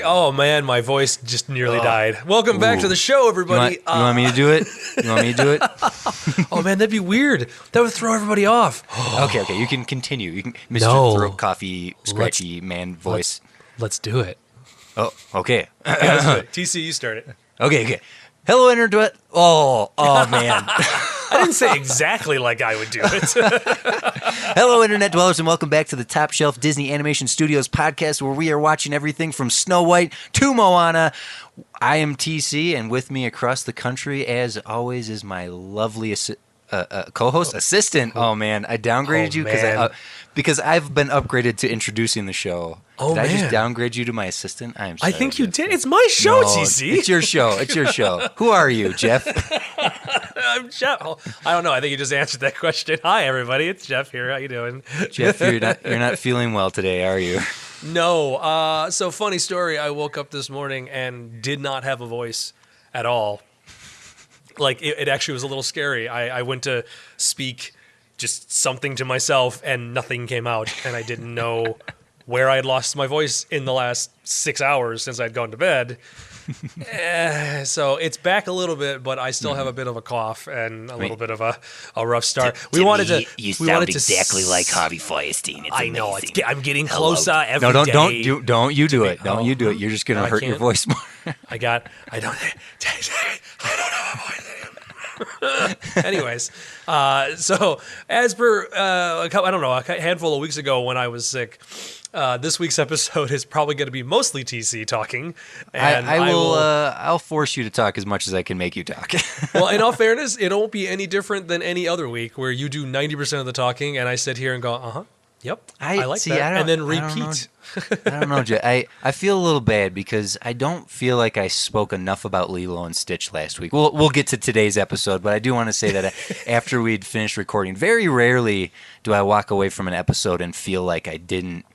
Oh man, my voice just nearly died. Welcome back to the show, everybody. You want me to do it? You want me to do it? Oh man, that'd be weird. That would throw everybody off. Okay. You can continue. You can, Mr. No. Throat Coffee, scratchy man voice. Let's do it. Oh, okay. Yeah, let's do it. TC, you start it. Okay. Hello, Internet. Oh man. I didn't say exactly like I would do it. Hello, Internet dwellers, and welcome back to the Top Shelf Disney Animation Studios podcast, where we are watching everything from Snow White to Moana. I am TC, and with me across the country, as always, is my lovely co-host, assistant. Oh man, I downgraded you because I've been upgraded to introducing the show. Oh, did I just man. downgrade you to my assistant? I am sorry. I think you did. It's my show, No, TC. It's your show. It's your show. Who are you, Jeff? I'm Jeff. Oh, I don't know. I think you just answered that question. Hi, everybody. It's Jeff here. How you doing? Jeff, you're not feeling well today, are you? No. So funny story. I woke up this morning and did not have a voice at all. Like it actually was a little scary. I went to speak just something to myself and nothing came out, and I didn't know where I had lost my voice in the last 6 hours since I'd gone to bed. So it's back a little bit, but I still have a bit of a cough and a little bit of a rough start. You sound exactly like Harvey Fierstein. It's I know. amazing. I'm getting closer every No, day. don't you do it. Don't Oh. you do it. You're just gonna No, I hurt your can't. voice more. I don't have a voice. Anyways, so as per, a handful of weeks ago when I was sick, this week's episode is probably going to be mostly TC talking. And I'll force you to talk as much as I can make you talk. well, in all fairness, it won't be any different than any other week where you do 90% of the talking and I sit here and go, yep, I like that, and then repeat. I don't know, Jay. I feel a little bad because I don't feel like I spoke enough about Lilo and Stitch last week. We'll get to today's episode, but I do want to say that after we'd finished recording, very rarely do I walk away from an episode and feel like I didn't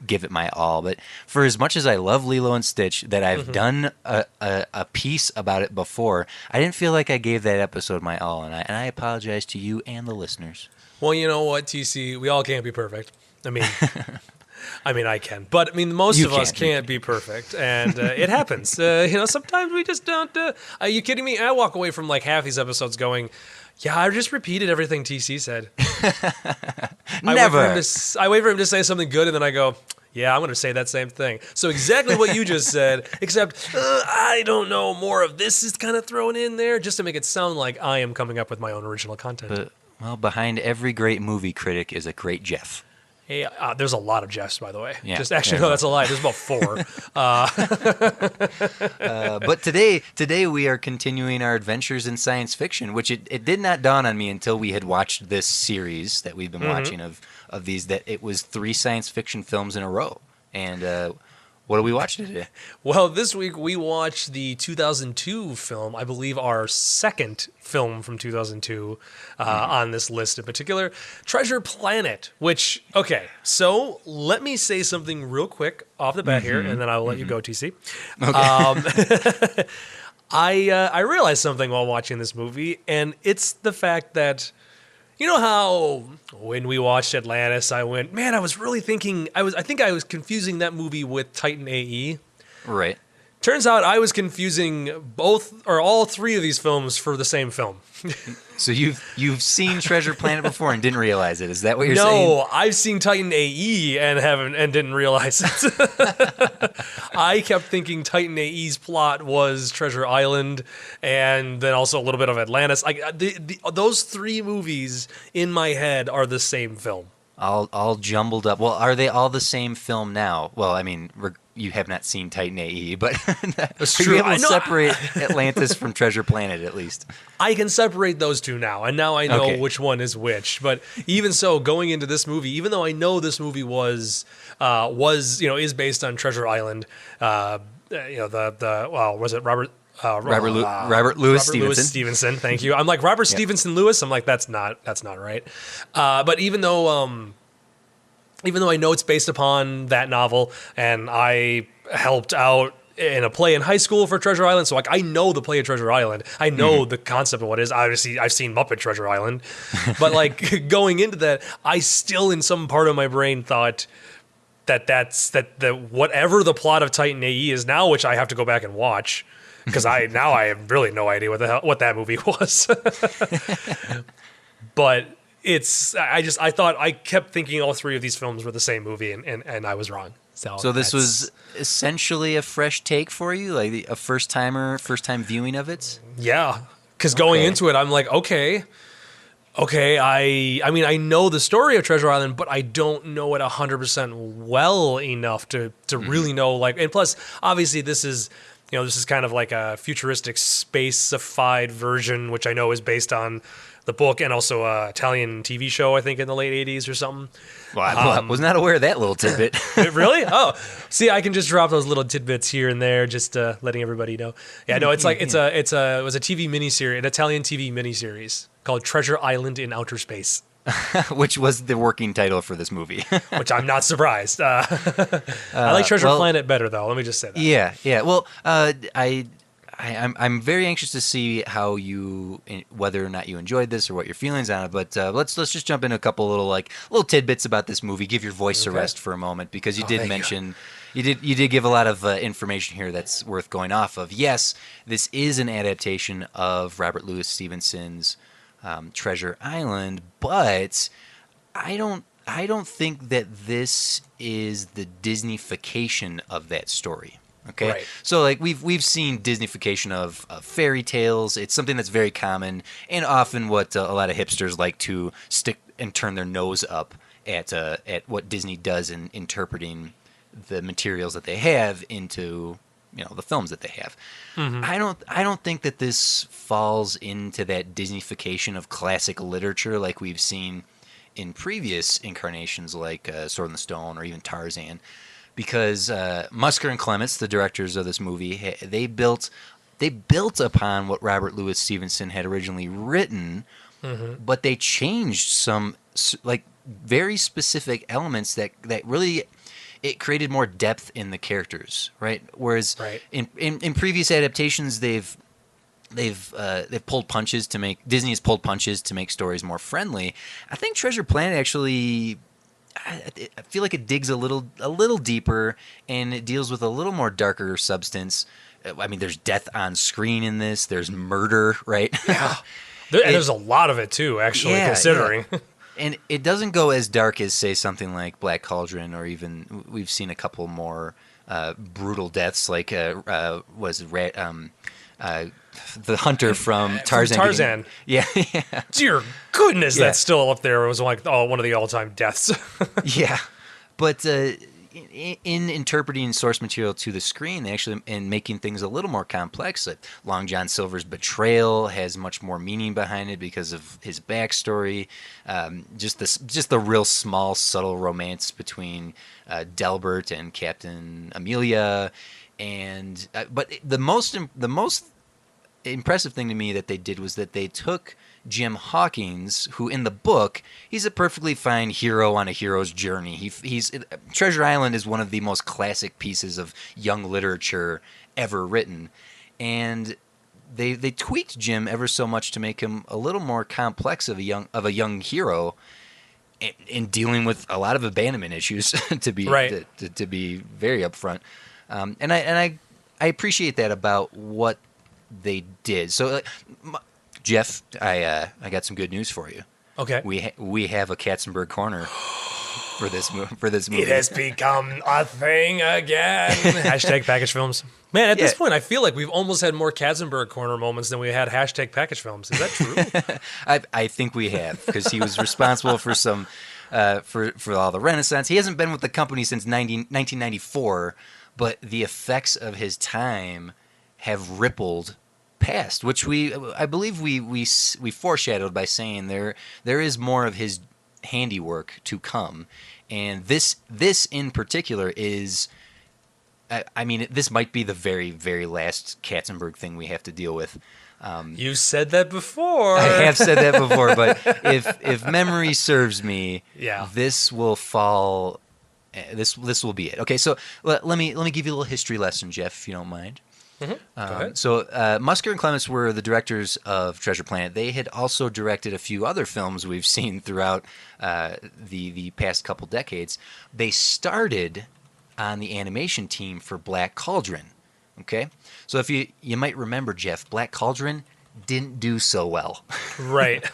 give it my all. But for as much as I love Lilo and Stitch, that I've done a piece about it before, I didn't feel like I gave that episode my all, and I apologize to you and the listeners. Well, you know what, TC, we all can't be perfect. I mean, I can, but most You of us can't. can't be perfect, and it happens. Sometimes we just don't. Are you kidding me? I walk away from like half these episodes going, "Yeah, I just repeated everything TC said." Never. I wait for him to say something good, and then I go, "Yeah, I'm going to say that same thing." So exactly what you just said, except I don't know. More of this is kind of thrown in there just to make it sound like I am coming up with my own original content. Well, behind every great movie critic is a great Jeff. Hey, there's a lot of Jeffs, by the way. Yeah, That's a lie. There's about 4. But today we are continuing our adventures in science fiction, which it did not dawn on me until we had watched this series that we've been watching of these, that it was 3 science fiction films in a row. And what do we watch today? Well, this week we watched the 2002 film, I believe our second film from 2002 on this list in particular, Treasure Planet, which, okay, so let me say something real quick off the bat here, and then I will let you go, TC. Okay. I realized something while watching this movie, and it's the fact that, you know how when we watched Atlantis, I went, man, I was really thinking, I think I was confusing that movie with Titan AE. Right. Turns out I was confusing all 3 of these films for the same film. So you've seen Treasure Planet before and didn't realize it. Is that what you're saying? No, I've seen Titan AE and didn't realize it. I kept thinking Titan AE's plot was Treasure Island and then also a little bit of Atlantis. Those 3 movies in my head are the same film. All jumbled up. Well, are they all the same film now? Well, I mean, you have not seen Titan AE, but That's are true. you able I to know- separate Atlantis from Treasure Planet at least? I can separate those 2 now, and now I know Okay. which one is which. But even so, going into this movie, even though I know this movie is based on Treasure Island, was it Robert Louis Stevenson? Thank you. I'm like Robert Stevenson Lewis. I'm like that's not right. But even though I know it's based upon that novel, and I helped out in a play in high school for Treasure Island, so like I know the play of Treasure Island. I know the concept of what it is. Obviously, I've seen Muppet Treasure Island, but like going into that, I still in some part of my brain thought that's the whatever the plot of Titan AE is now, which I have to go back and watch because I have really no idea what that movie was. But I kept thinking all three of these films were the same movie, and I was wrong. So this was essentially a fresh take for you, like a first time viewing of it. Yeah, because going into it, I'm like, okay. I mean, I know the story of Treasure Island, but I don't know it 100% well enough to really know. Like, and plus, obviously, this is kind of like a futuristic space-ified version, which I know is based on the book and also a Italian TV show, I think, in the late 80s or something. Well, I was not aware of that little tidbit. Really? Oh, see, I can just drop those little tidbits here and there, just letting everybody know. Yeah, no, it's like it was a TV miniseries, an Italian TV miniseries called Treasure Island in Outer Space, which was the working title for this movie. Which I'm not surprised. I like Treasure Planet better, though. Let me just say that. Yeah. Well, I'm very anxious to see how whether or not you enjoyed this or what your feelings on it. But let's just jump in a couple little tidbits about this movie. Give your voice a rest for a moment, because you did mention you did give a lot of information here that's worth going off of. Yes, this is an adaptation of Robert Louis Stevenson's Treasure Island, but I don't think that this is the Disneyfication of that story. Okay, right. So like we've seen Disneyfication of fairy tales. It's something that's very common and often what a lot of hipsters like to stick and turn their nose up at what Disney does in interpreting the materials that they have into the films that they have. Mm-hmm. I don't think that this falls into that Disneyfication of classic literature like we've seen in previous incarnations like Sword in the Stone or even Tarzan. Because Musker and Clements, the directors of this movie, they built upon what Robert Louis Stevenson had originally written, but they changed some like very specific elements that really it created more depth in the characters, right? Whereas in previous adaptations, they've pulled punches to make Disney has pulled punches to make stories more friendly. I think Treasure Planet actually. I feel like it digs a little deeper, and it deals with a little more darker substance. I mean, there's death on screen in this. There's murder, right? Yeah, there's a lot of it too, actually, considering. Yeah. And it doesn't go as dark as, say, something like Black Cauldron, or even we've seen a couple more brutal deaths, like the hunter from Tarzan. Tarzan. Yeah. Dear goodness, that's still up there. It was like one of the all-time deaths. Yeah. But in interpreting source material to the screen, actually, and making things a little more complex, like Long John Silver's betrayal has much more meaning behind it because of his backstory. Just the real small, subtle romance between Delbert and Captain Amelia. And but the most impressive thing to me that they did was that they took Jim Hawkins, who in the book, he's a perfectly fine hero on a hero's journey. He's Treasure Island is one of the most classic pieces of young literature ever written, and they tweaked Jim ever so much to make him a little more complex of a young hero in dealing with a lot of abandonment issues to be to be very upfront. And I appreciate that about what they did. So, Jeff, I got some good news for you. Okay, we have a Katzenberg corner for this movie. It has become a thing again. Hashtag package films. Man, at this point, I feel like we've almost had more Katzenberg corner moments than we had hashtag package films. Is that true? I think we have, because he was responsible for some for all the Renaissance. He hasn't been with the company since 1994. But the effects of his time have rippled past, which I believe we foreshadowed by saying there is more of his handiwork to come, and this in particular is, I mean, this might be the very, very last Katzenberg thing we have to deal with. You said that before. I have said that before, but if memory serves me, this will fall. This will be it. Okay, so let me give you a little history lesson, Jeff, if you don't mind. Go ahead. So Musker and Clements were the directors of Treasure Planet. They had also directed a few other films we've seen throughout the past couple decades. They started on the animation team for Black Cauldron. Okay, so if you might remember, Jeff, Black Cauldron didn't do so well, Right.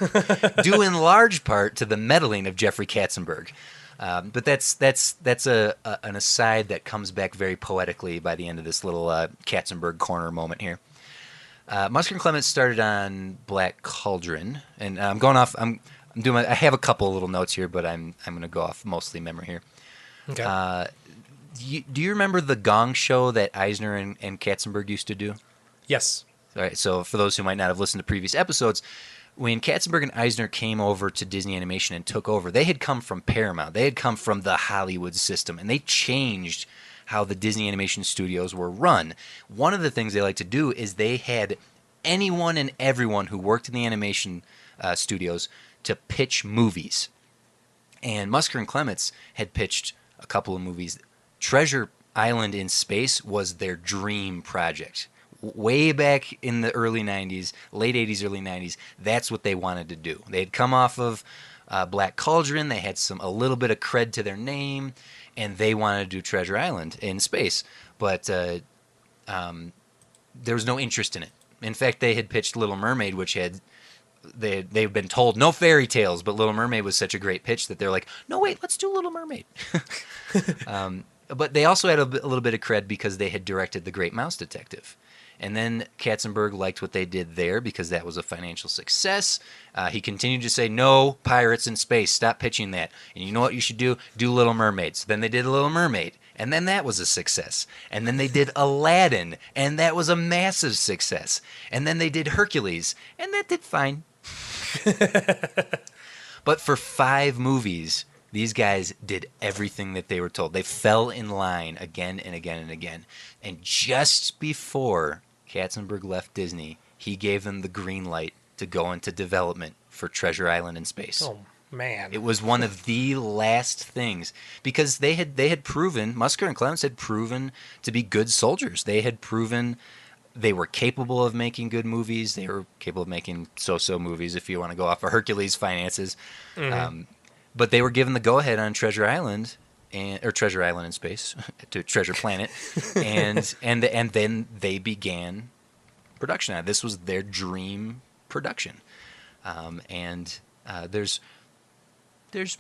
due in large part to the meddling of Jeffrey Katzenberg. But that's an aside that comes back very poetically by the end of this little Katzenberg corner moment here. Musker and Clements started on Black Cauldron, and I'm going off. I'm doing. I have a couple of little notes here, but I'm going to go off mostly memory here. Okay. Do you remember the Gong Show that Eisner and Katzenberg used to do? Yes. All right. So for those who might not have listened to previous episodes, when Katzenberg and Eisner came over to Disney Animation and took over, they had come from Paramount. They had come from the Hollywood system, and they changed how the Disney Animation studios were run. One of the things they like to do is they had anyone and everyone who worked in the animation studios to pitch movies. And Musker and Clements had pitched a couple of movies. Treasure Island in Space was their dream project. Way back in the early 90s, late 80s, early 90s, that's what they wanted to do. They had come off of Black Cauldron. They had a little bit of cred to their name, and they wanted to do Treasure Island in space. But there was no interest in it. In fact, they had pitched Little Mermaid, which they've been told no fairy tales, but Little Mermaid was such a great pitch that they're like, no, wait, let's do Little Mermaid. But they also had a little bit of cred because they had directed The Great Mouse Detective. And then Katzenberg liked what they did there because that was a financial success. He continued to say, no, pirates in space, stop pitching that. And you know what you should do? Do Little Mermaid. So then they did Little Mermaid, and then that was a success. And then they did Aladdin, and that was a massive success. And then they did Hercules, and that did fine. But for 5 movies, these guys did everything that they were told. They fell in line again and again and again. And just before Katzenberg left Disney, he gave them the green light to go into development for Treasure Island in Space. Oh, man. It was one of the last things because they had proven, Musker and Clements had proven to be good soldiers. They had proven they were capable of making good movies. They were capable of making so-so movies if you want to go off of Hercules finances. Mm-hmm. But they were given the go-ahead on Treasure Island, or Treasure Island in Space, to Treasure Planet, and then they began production on it. This was their dream production, and there's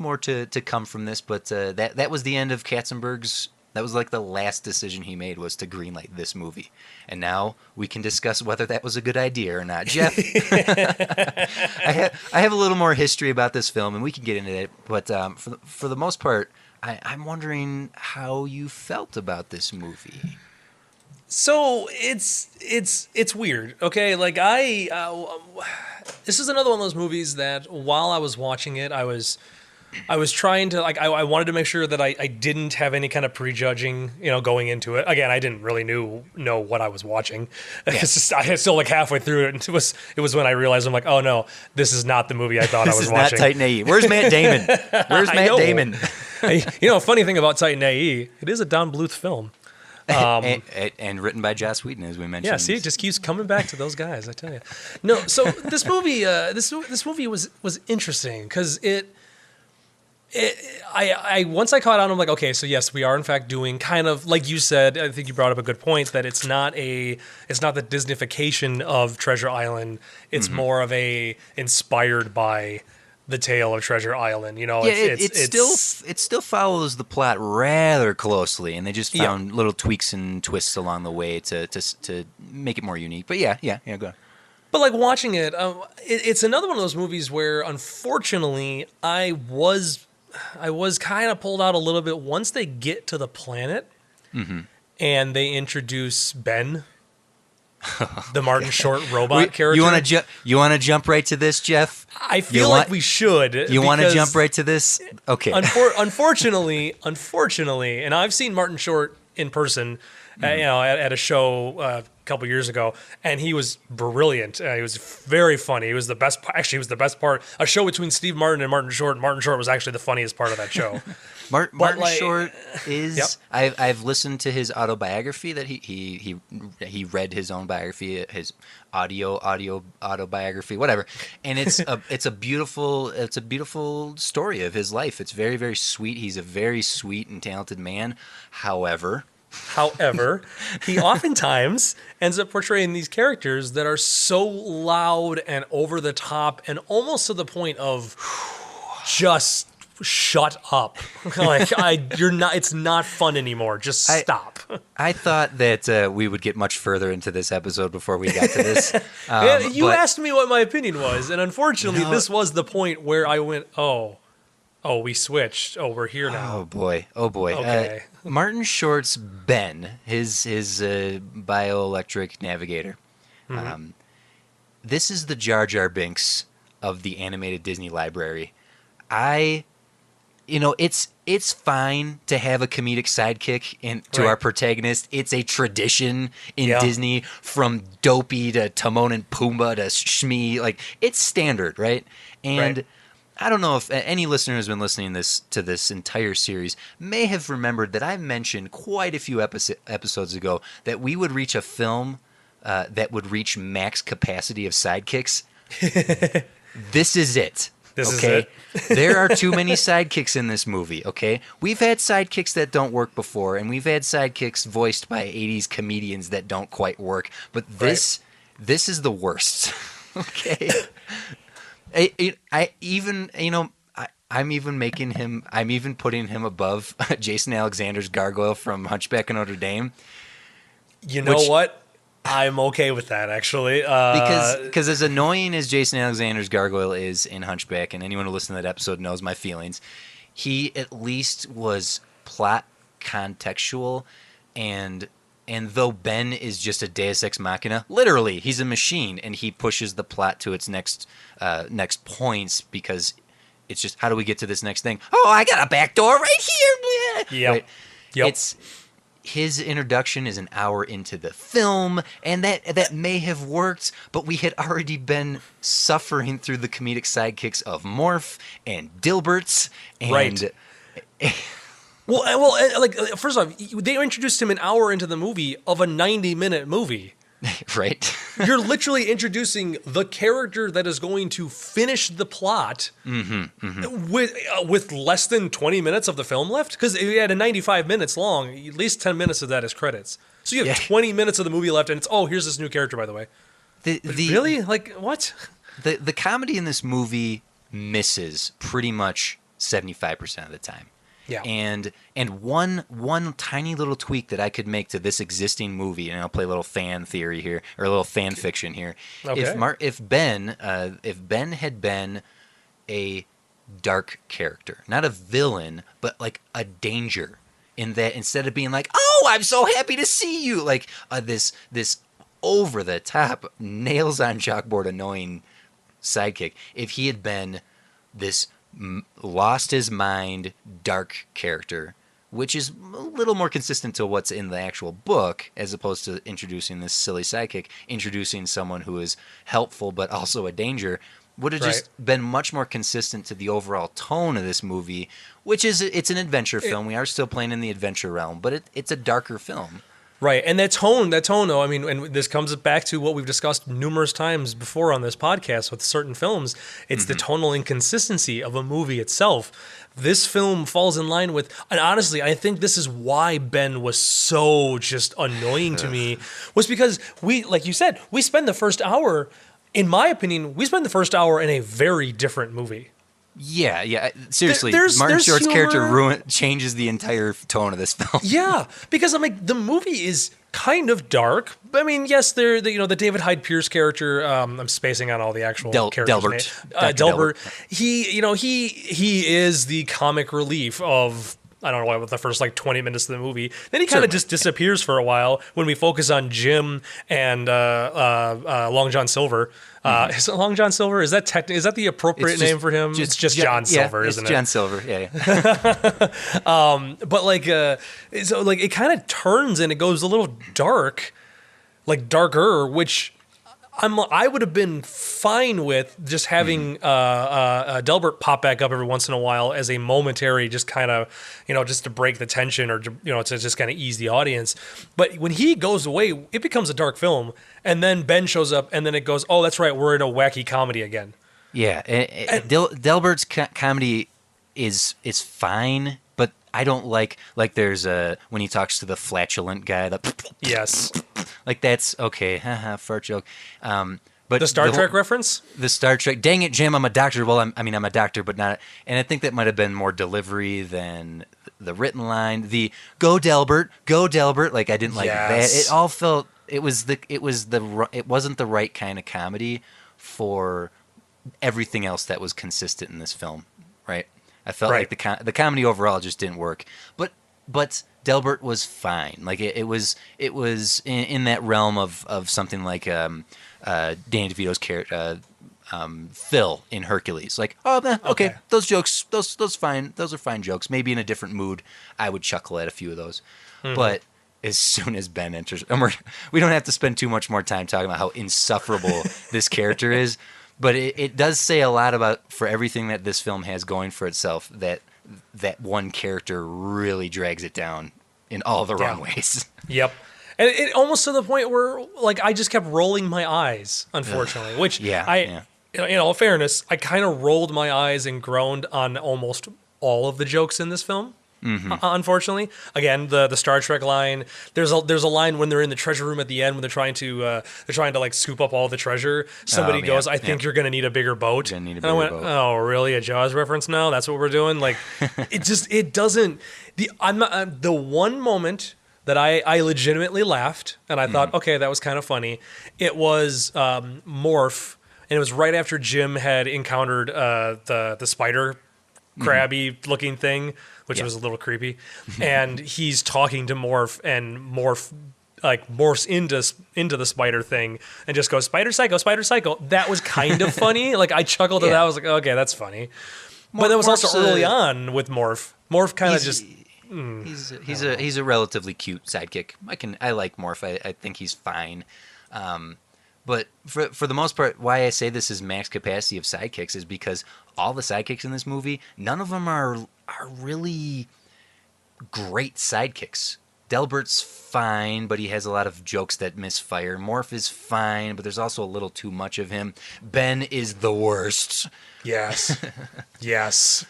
more to come from this, but that was the end of Katzenberg's. That was like the last decision he made was to greenlight this movie, and now we can discuss whether that was a good idea or not. Jeff, I have a little more history about this film, and we can get into it. But for the most part, I'm wondering how you felt about this movie. So it's weird, okay? Like this is another one of those movies that while I was watching it, I was trying to I wanted to make sure that I didn't have any kind of prejudging, going into it. Again, I didn't really know what I was watching. Yeah. It's just, I was still like halfway through it, and it was when I realized I'm like, oh no, this is not the movie I thought I was watching. This is not Titan AE. Where's Matt Damon? Where's Matt Damon? Funny thing about Titan AE, it is a Don Bluth film. And written by Joss Whedon, as we mentioned. Yeah, see, it just keeps coming back to those guys. I tell you. No, so this movie, this movie was interesting because I once I caught on, I'm like, okay, so yes, we are in fact doing kind of like you said. I think you brought up a good point that it's not the Disneyfication of Treasure Island. It's more of a inspired by the tale of Treasure Island. It still follows the plot rather closely, and they just found little tweaks and twists along the way to make it more unique. But yeah, go on. But like watching it, it's another one of those movies where unfortunately I was kind of pulled out a little bit once they get to the planet and they introduce Ben, the Martin Short robot character. You want to jump right to this, Jeff? I feel like we should. You want to jump right to this? Okay. Unfortunately, and I've seen Martin Short in person, at a show couple years ago, and he was brilliant. He was very funny. He was the best. Actually, he was the best part. A show between Steve Martin and Martin Short. Martin Short was actually the funniest part of that show. Martin Short is. Yep. I've listened to his autobiography that he read his own biography, his autobiography, whatever, and it's a beautiful story of his life. It's very, very sweet. He's a very sweet and talented man. However, he oftentimes ends up portraying these characters that are so loud and over the top and almost to the point of just shut up. Like it's not fun anymore. Just stop. I thought that we would get much further into this episode before we got to this. You asked me what my opinion was, and unfortunately, this was the point where I went, oh, we switched. Oh, we're here now. Oh boy. Okay. Martin Short's Ben, his bioelectric navigator. Mm-hmm. This is the Jar Jar Binks of the animated Disney library. It's fine to have a comedic sidekick to our protagonist. It's a tradition in Disney, from Dopey to Timon and Pumbaa to Shmi. Like, it's standard, right? And I don't know if any listener who's been listening to this entire series may have remembered that I mentioned quite a few episodes ago that we would reach a film that would reach max capacity of sidekicks. This is it. There are too many sidekicks in this movie, okay? We've had sidekicks that don't work before, and we've had sidekicks voiced by 80s comedians that don't quite work, but this is the worst. Okay? I'm even putting him above Jason Alexander's gargoyle from Hunchback of Notre Dame. You know what? I'm okay with that, actually. Because as annoying as Jason Alexander's gargoyle is in Hunchback, and anyone who listened to that episode knows my feelings, he at least was plot contextual, and though Ben is just a deus ex machina, literally, he's a machine, and he pushes the plot to its next points, because it's just, how do we get to this next thing? Oh, I got a back door right here! Yep. Right? Yep. His introduction is an hour into the film, and that may have worked, but we had already been suffering through the comedic sidekicks of Morph and Dilberts. And Well, like, first off, they introduced him an hour into the movie of a 90-minute movie. Right. You're literally introducing the character that is going to finish the plot with less than 20 minutes of the film left. Because it had a 95 minutes long, at least 10 minutes of that is credits. So you have 20 minutes of the movie left, and it's, here's this new character, by the way. Really? Like, what? The comedy in this movie misses pretty much 75% of the time. Yeah. And one tiny little tweak that I could make to this existing movie, and I'll play a little fan theory here, or a little fan fiction here. Okay. If Ben had been a dark character, not a villain, but like a danger, in that instead of being like, "Oh, I'm so happy to see you," like this over the top, nails on chalkboard annoying sidekick, if he had been this lost his mind dark character, which is a little more consistent to what's in the actual book, as opposed to introducing this silly sidekick, introducing someone who is helpful but also a danger, would have just been much more consistent to the overall tone of this movie, which is, it's an adventure film. We are still playing in the adventure realm, but it's a darker film. Right, and that tone though, I mean, and this comes back to what we've discussed numerous times before on this podcast with certain films. It's the tonal inconsistency of a movie itself. This film falls in line with, and honestly, I think this is why Ben was so just annoying to me, was because we, like you said, we spend the first hour, in my opinion, in a very different movie. Yeah. Seriously, There's Martin Short's humor. character changes the entire tone of this film. Yeah, because I'm like, the movie is kind of dark. I mean, yes, the David Hyde Pierce character. I'm spacing on all the actual characters. Delbert. He is the comic relief of, I don't know what, the first like 20 minutes of the movie. Then he kind of just disappears for a while when we focus on Jim and Long John Silver. Is it Long John Silver? Is that the appropriate name for him? It's just John Silver, isn't it? John Silver. Yeah. But like, so like it kind of turns and it goes a little dark. like darker, which I would have been fine with just having Delbert pop back up every once in a while as a momentary, just kind of, just to break the tension or, to just kind of ease the audience. But when he goes away, it becomes a dark film. And then Ben shows up and then it goes, oh, that's right, we're in a wacky comedy again. Yeah. Delbert's comedy is fine, but I don't like there's when he talks to the flatulent guy, Yes. like that's okay, haha, fart joke. But The Star Trek reference? The Star Trek. Dang it, Jim! I'm a doctor. Well, I'm a doctor, but not. And I think that might have been more delivery than the written line. The "Go Delbert, go Delbert." Like I didn't like that. It all felt. It wasn't the right kind of comedy for everything else that was consistent in this film, right? I felt like the comedy overall just didn't work. But Delbert was fine. Like it was in that realm of something like Danny DeVito's character Phil in Hercules. Like, okay, those jokes, those are fine jokes. Maybe in a different mood, I would chuckle at a few of those. Mm-hmm. But as soon as Ben enters, and we don't have to spend too much more time talking about how insufferable this character is. But it does say a lot about, for everything that this film has going for itself, that one character really drags it down in all the wrong ways. Yep. And it almost to the point where, like, I just kept rolling my eyes, unfortunately. Which, in all fairness, I kind of rolled my eyes and groaned on almost all of the jokes in this film. Mm-hmm. Unfortunately, again, the Star Trek line. There's a line when they're in the treasure room at the end when they're trying to like scoop up all the treasure. Somebody goes, "I think you're gonna need a bigger boat." And I went, "Oh, really? A Jaws reference now? That's what we're doing?" Like, it doesn't. The one moment that I legitimately laughed and I thought, okay, that was kind of funny. It was Morph, and it was right after Jim had encountered the spider crabby looking thing, which was a little creepy. And he's talking to Morph, and Morph morphs into the spider thing and just goes, Spider Psycho, Spider Psycho. That was kind of funny. Like I chuckled at that. I was like, okay, that's funny. But that was also early on with Morph. Morph kind of just he's a relatively cute sidekick. I like Morph. I think he's fine. But for the most part, why I say this is max capacity of sidekicks is because all the sidekicks in this movie, none of them are really great sidekicks. Delbert's fine, but he has a lot of jokes that misfire. Morph is fine, but there's also a little too much of him. Ben is the worst. Yes. Yes.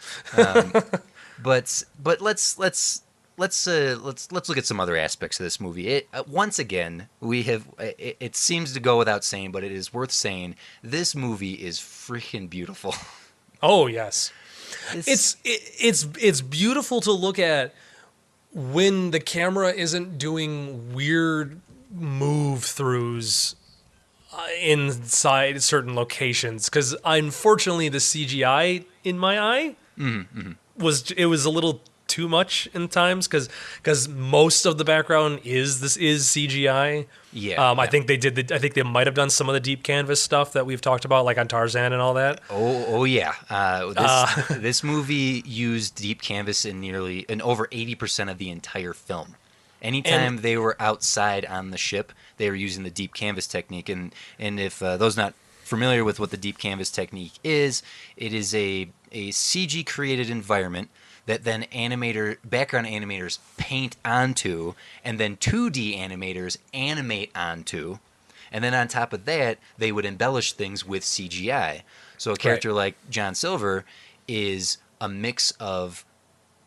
But let's look at some other aspects of this movie. Once again, it seems to go without saying, but it is worth saying. This movie is freaking beautiful. Oh yes, it's beautiful to look at when the camera isn't doing weird move throughs inside certain locations. Because unfortunately, the CGI in my eye was a little too much in times because most of the background is CGI. I think they might have done some of the deep canvas stuff that we've talked about, like on Tarzan and all that. Oh yeah. This movie used deep canvas in over 80% of the entire film. Anytime they were outside on the ship, they were using the deep canvas technique. And if those not familiar with what the deep canvas technique is, it is a CG created environment that then background animators paint onto, and then 2D animators animate onto, and then on top of that, they would embellish things with CGI. So a character like John Silver is a mix of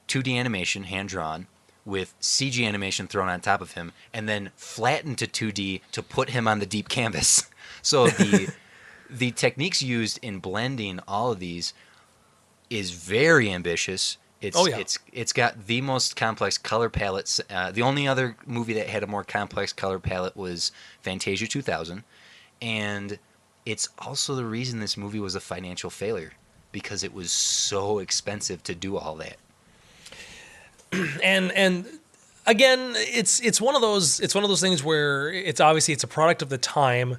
2D animation, hand-drawn, with CG animation thrown on top of him, and then flattened to 2D to put him on the deep canvas. So the techniques used in blending all of these is very ambitious. It's got the most complex color palettes. The only other movie that had a more complex color palette was Fantasia 2000, and it's also the reason this movie was a financial failure, because it was so expensive to do all that. And again, it's one of those things where it's obviously it's a product of the time.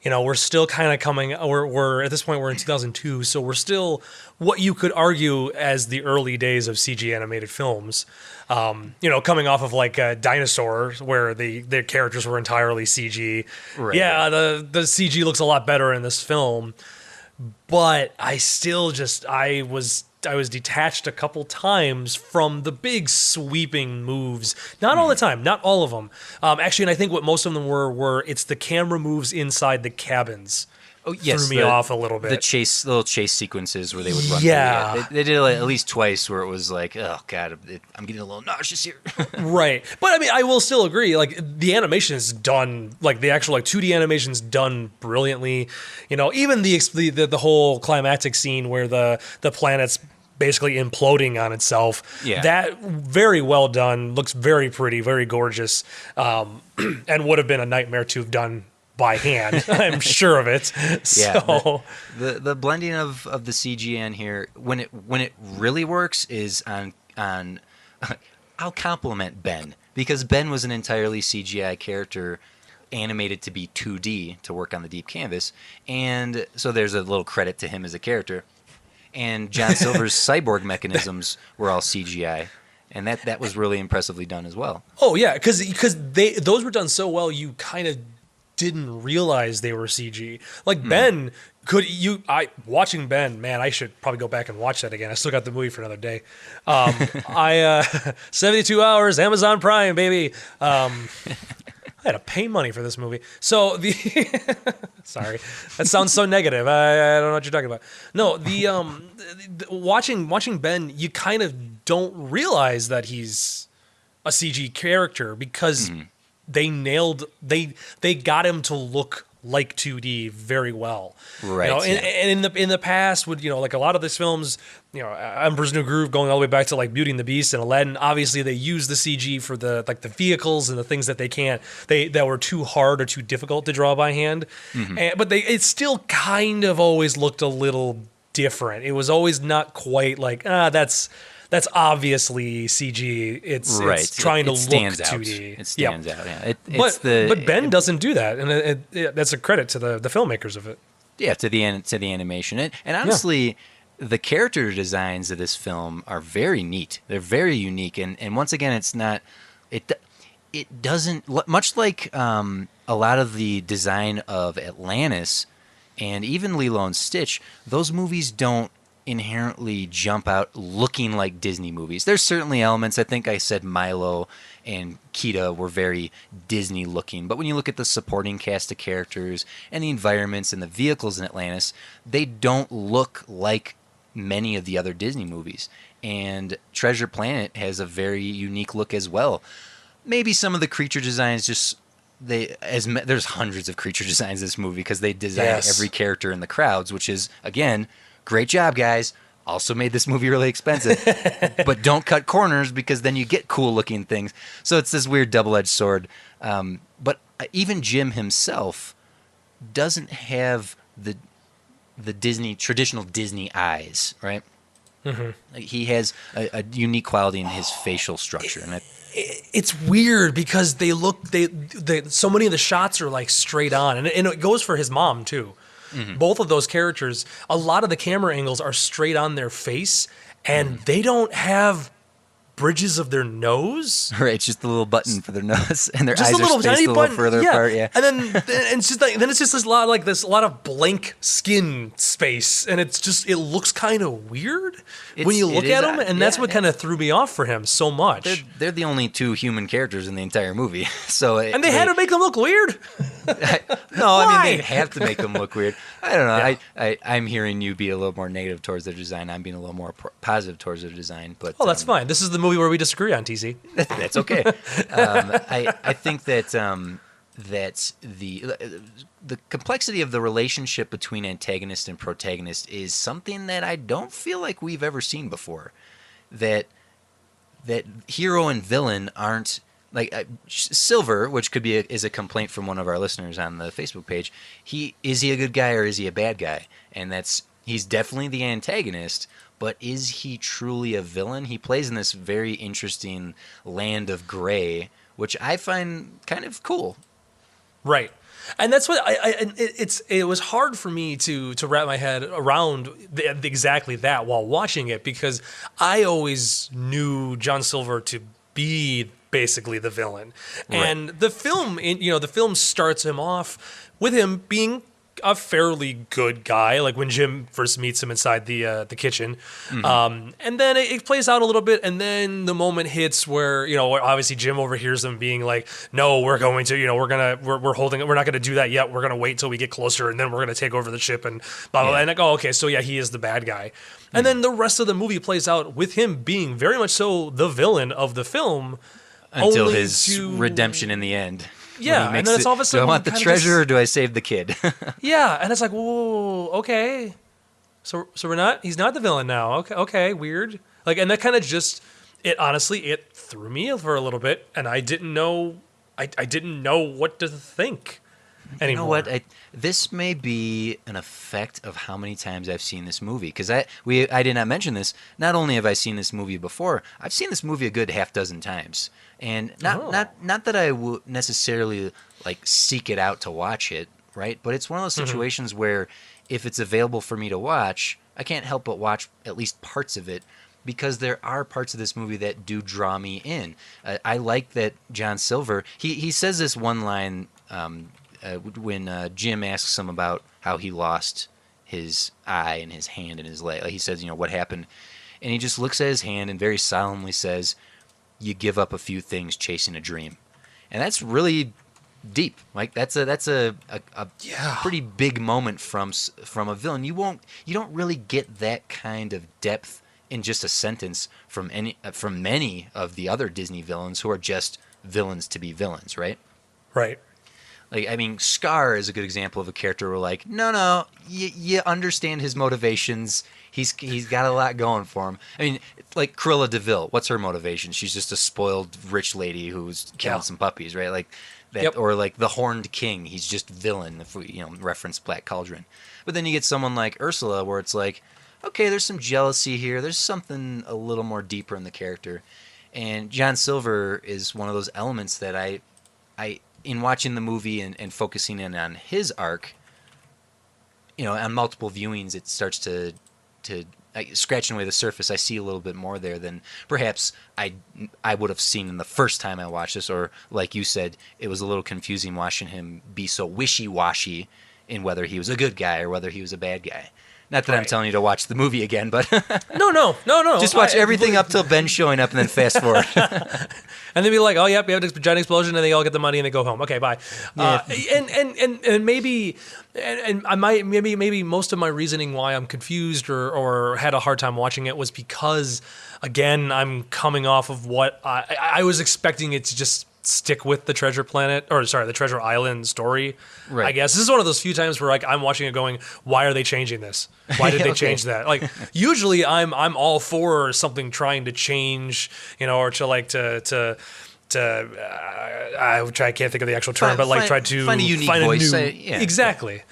we're still kind of coming. We're at this point we're in 2002, so we're still what you could argue as the early days of CG animated films. Coming off of like Dinosaur, where the characters were entirely CG. Right, Yeah, the CG looks a lot better in this film, but I still I was detached a couple times from the big sweeping moves. Not all the time, not all of them. Actually, and I think what most of them were it's the camera moves inside the cabins. Oh yes, threw me off a little bit. The little chase sequences where they would run. Yeah, they did it like at least twice where it was like, oh god, I'm getting a little nauseous here. Right, but I mean, I will still agree. Like the animation is done, like the actual 2D animation's done brilliantly. Even the whole climactic scene where the planet's basically imploding on itself. Yeah, that very well done. Looks very pretty, very gorgeous, and would have been a nightmare to have done by hand. I'm sure of it. Yeah, So the blending of the CG in here when it really works is on I'll compliment Ben, because Ben was an entirely CGI character animated to be 2D to work on the deep canvas, and so there's a little credit to him as a character. And John Silver's cyborg mechanisms were all CGI, and that was really impressively done as well. Oh yeah, because those were done so well, you kind of didn't realize they were CG. Like Ben, watching Ben, man, I should probably go back and watch that again. I still got the movie for another day. 72 hours, Amazon Prime, baby. I had to pay money for this movie. So sorry, that sounds so negative. I don't know what you're talking about. No, watching Ben, you kind of don't realize that he's a CG character because they got him to look like 2D very well. Right. And in the past, with like a lot of these films, Emperor's New Groove, going all the way back to like Beauty and the Beast and Aladdin, obviously they use the CG for the vehicles and the things that that were too hard or too difficult to draw by hand. But it still kind of always looked a little different. It was always not quite like that's obviously CG. It's trying to look 2D. It stands out. Yeah. But Ben doesn't do that, and that's a credit to the filmmakers of it. Yeah, to the animation, and honestly, the character designs of this film are very neat. They're very unique, and once again, it's not it doesn't much like a lot of the design of Atlantis and even Lilo and Stitch. Those movies don't inherently jump out looking like Disney movies. There's certainly elements. I think I said Milo and Kida were very Disney looking, but when you look at the supporting cast of characters and the environments and the vehicles in Atlantis, they don't look like many of the other Disney movies. And Treasure Planet has a very unique look as well. Maybe some of the creature designs there's hundreds of creature designs in this movie because they designed every character in the crowds, which is, again, great job, guys. Also made this movie really expensive. But don't cut corners because then you get cool-looking things. So it's this weird double-edged sword. But even Jim himself doesn't have the traditional Disney eyes, right? Mm-hmm. He has a unique quality in his facial structure. And it's weird because so many of the shots are like straight on. And it goes for his mom, too. Mm-hmm. Both of those characters, a lot of the camera angles are straight on their face, and they don't have bridges of their nose. Right, it's just a little button for their nose, and their just eyes are spaced a little further apart. Yeah, and then it's just this lot of blank skin space, and it looks kind of weird when you look at him, and that's what kind of threw me off for him so much. They're the only two human characters in the entire movie, so and they had to make them look weird. I mean, they have to make them look weird. I don't know. Yeah. I'm hearing you be a little more negative towards their design. I'm being a little more positive towards their design. But that's fine. This is the movie where we disagree on, TC. That's okay. I think that that the complexity of the relationship between antagonist and protagonist is something that I don't feel like we've ever seen before. That hero and villain aren't like Silver, which is a complaint from one of our listeners on the Facebook page. Is he a good guy or is he a bad guy? And he's definitely the antagonist. But is he truly a villain? He plays in this very interesting land of gray, which I find kind of cool. Right. And that's what it was hard for me to wrap my head around exactly that while watching it, because I always knew John Silver to be basically the villain. Right. And the film starts him off with him being a fairly good guy, like when Jim first meets him inside the kitchen, and then it plays out a little bit, and then the moment hits where obviously Jim overhears them being like, "No, we're going to, we're holding it. We're not going to do that yet. We're going to wait till we get closer, and then we're going to take over the ship." And blah, blah, blah. And like, oh, okay, so yeah, he is the bad guy. And then the rest of the movie plays out with him being very much so the villain of the film, until only his redemption in the end. Yeah, and then it's all of a sudden, do I want the treasure or do I save the kid? Yeah, and it's like, whoa, okay. So he's not the villain now. Okay, weird. Like, and that kind of it threw me for a little bit, and I didn't know what to think anymore. You know what? This may be an effect of how many times I've seen this movie, because I did not mention this. Not only have I seen this movie before, I've seen this movie a good half dozen times, and not that I would necessarily like seek it out to watch it, right? But it's one of those situations where if it's available for me to watch, I can't help but watch at least parts of it, because there are parts of this movie that do draw me in. I like that John Silver, he says this one line when Jim asks him about how he lost his eye and his hand and his leg. He says, what happened? And he just looks at his hand and very solemnly says, "You give up a few things chasing a dream." And that's really deep. Like that's a pretty big moment from a villain. You don't really get that kind of depth in just a sentence from many of the other Disney villains who are just villains to be villains, right? Right. Like, I mean, Scar is a good example of a character where, like, no, you understand his motivations. He's got a lot going for him. I mean, like Cruella de Vil, what's her motivation? She's just a spoiled rich lady who's killing some puppies, right? Like that, Yep. Or like the Horned King. He's just villain. If we reference Black Cauldron, but then you get someone like Ursula, where it's like, okay, there's some jealousy here. There's something a little more deeper in the character, and John Silver is one of those elements that I in watching the movie and focusing in on his arc, on multiple viewings, it starts to scratching away the surface. I see a little bit more there than perhaps I would have seen in the first time I watched this, or like you said, it was a little confusing watching him be so wishy-washy in whether he was a good guy or whether he was a bad guy. Not that I'm telling you to watch the movie again, but No. just watch everything up till Ben showing up and then fast forward. And they'd be like, "Oh, yep, we have a giant explosion," and they all get the money and they go home. Okay, bye. Yeah. And maybe I might maybe most of my reasoning why I'm confused or had a hard time watching it was because, again, I'm coming off of what I was expecting it to just stick with the Treasure Island story. Right. I guess this is one of those few times where like I'm watching it going, why are they changing this? Why did they change that? Like usually I'm all for something trying to change, or to like to I can't think of the actual term, but like try to find a unique voice. Exactly.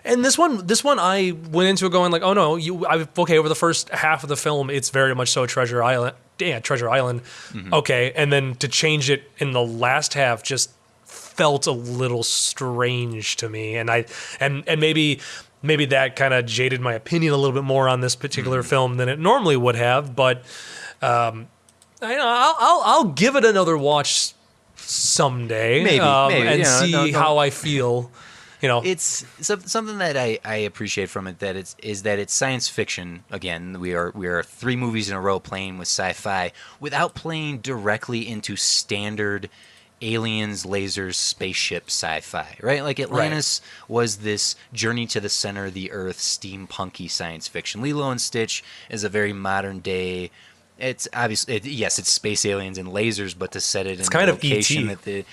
And this one I went into it going like, oh no, over the first half of the film, it's very much so Treasure Island. Yeah, Treasure Island. Mm-hmm. Okay, and then to change it in the last half just felt a little strange to me, and maybe that kind of jaded my opinion a little bit more on this particular film than it normally would have. But I'll give it another watch someday, maybe, and see how I feel. It's something that I appreciate from it, that it's science fiction. Again, we are 3 movies in a row playing with sci-fi without playing directly into standard aliens, lasers, spaceship sci-fi, right? Like Atlantis was this journey to the center of the earth, steampunky science fiction. Lilo and Stitch is a very modern day. It's obviously it's space aliens and lasers, but to set it in kind a of location E.T.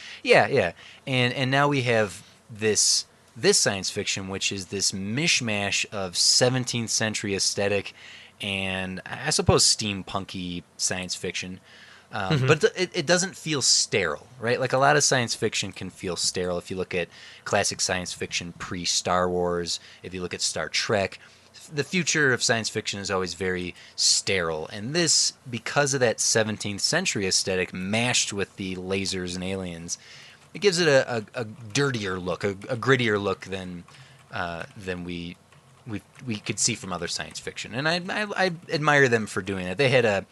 and now we have this science fiction, which is this mishmash of 17th century aesthetic and I suppose steampunky science fiction. But it doesn't feel sterile, right? Like a lot of science fiction can feel sterile. If you look at classic science fiction pre-Star Wars, if you look at Star Trek, the future of science fiction is always very sterile. And this, because of that 17th century aesthetic mashed with the lasers and aliens, it gives it a dirtier look, a grittier look than we could see from other science fiction. And I admire them for doing it. They had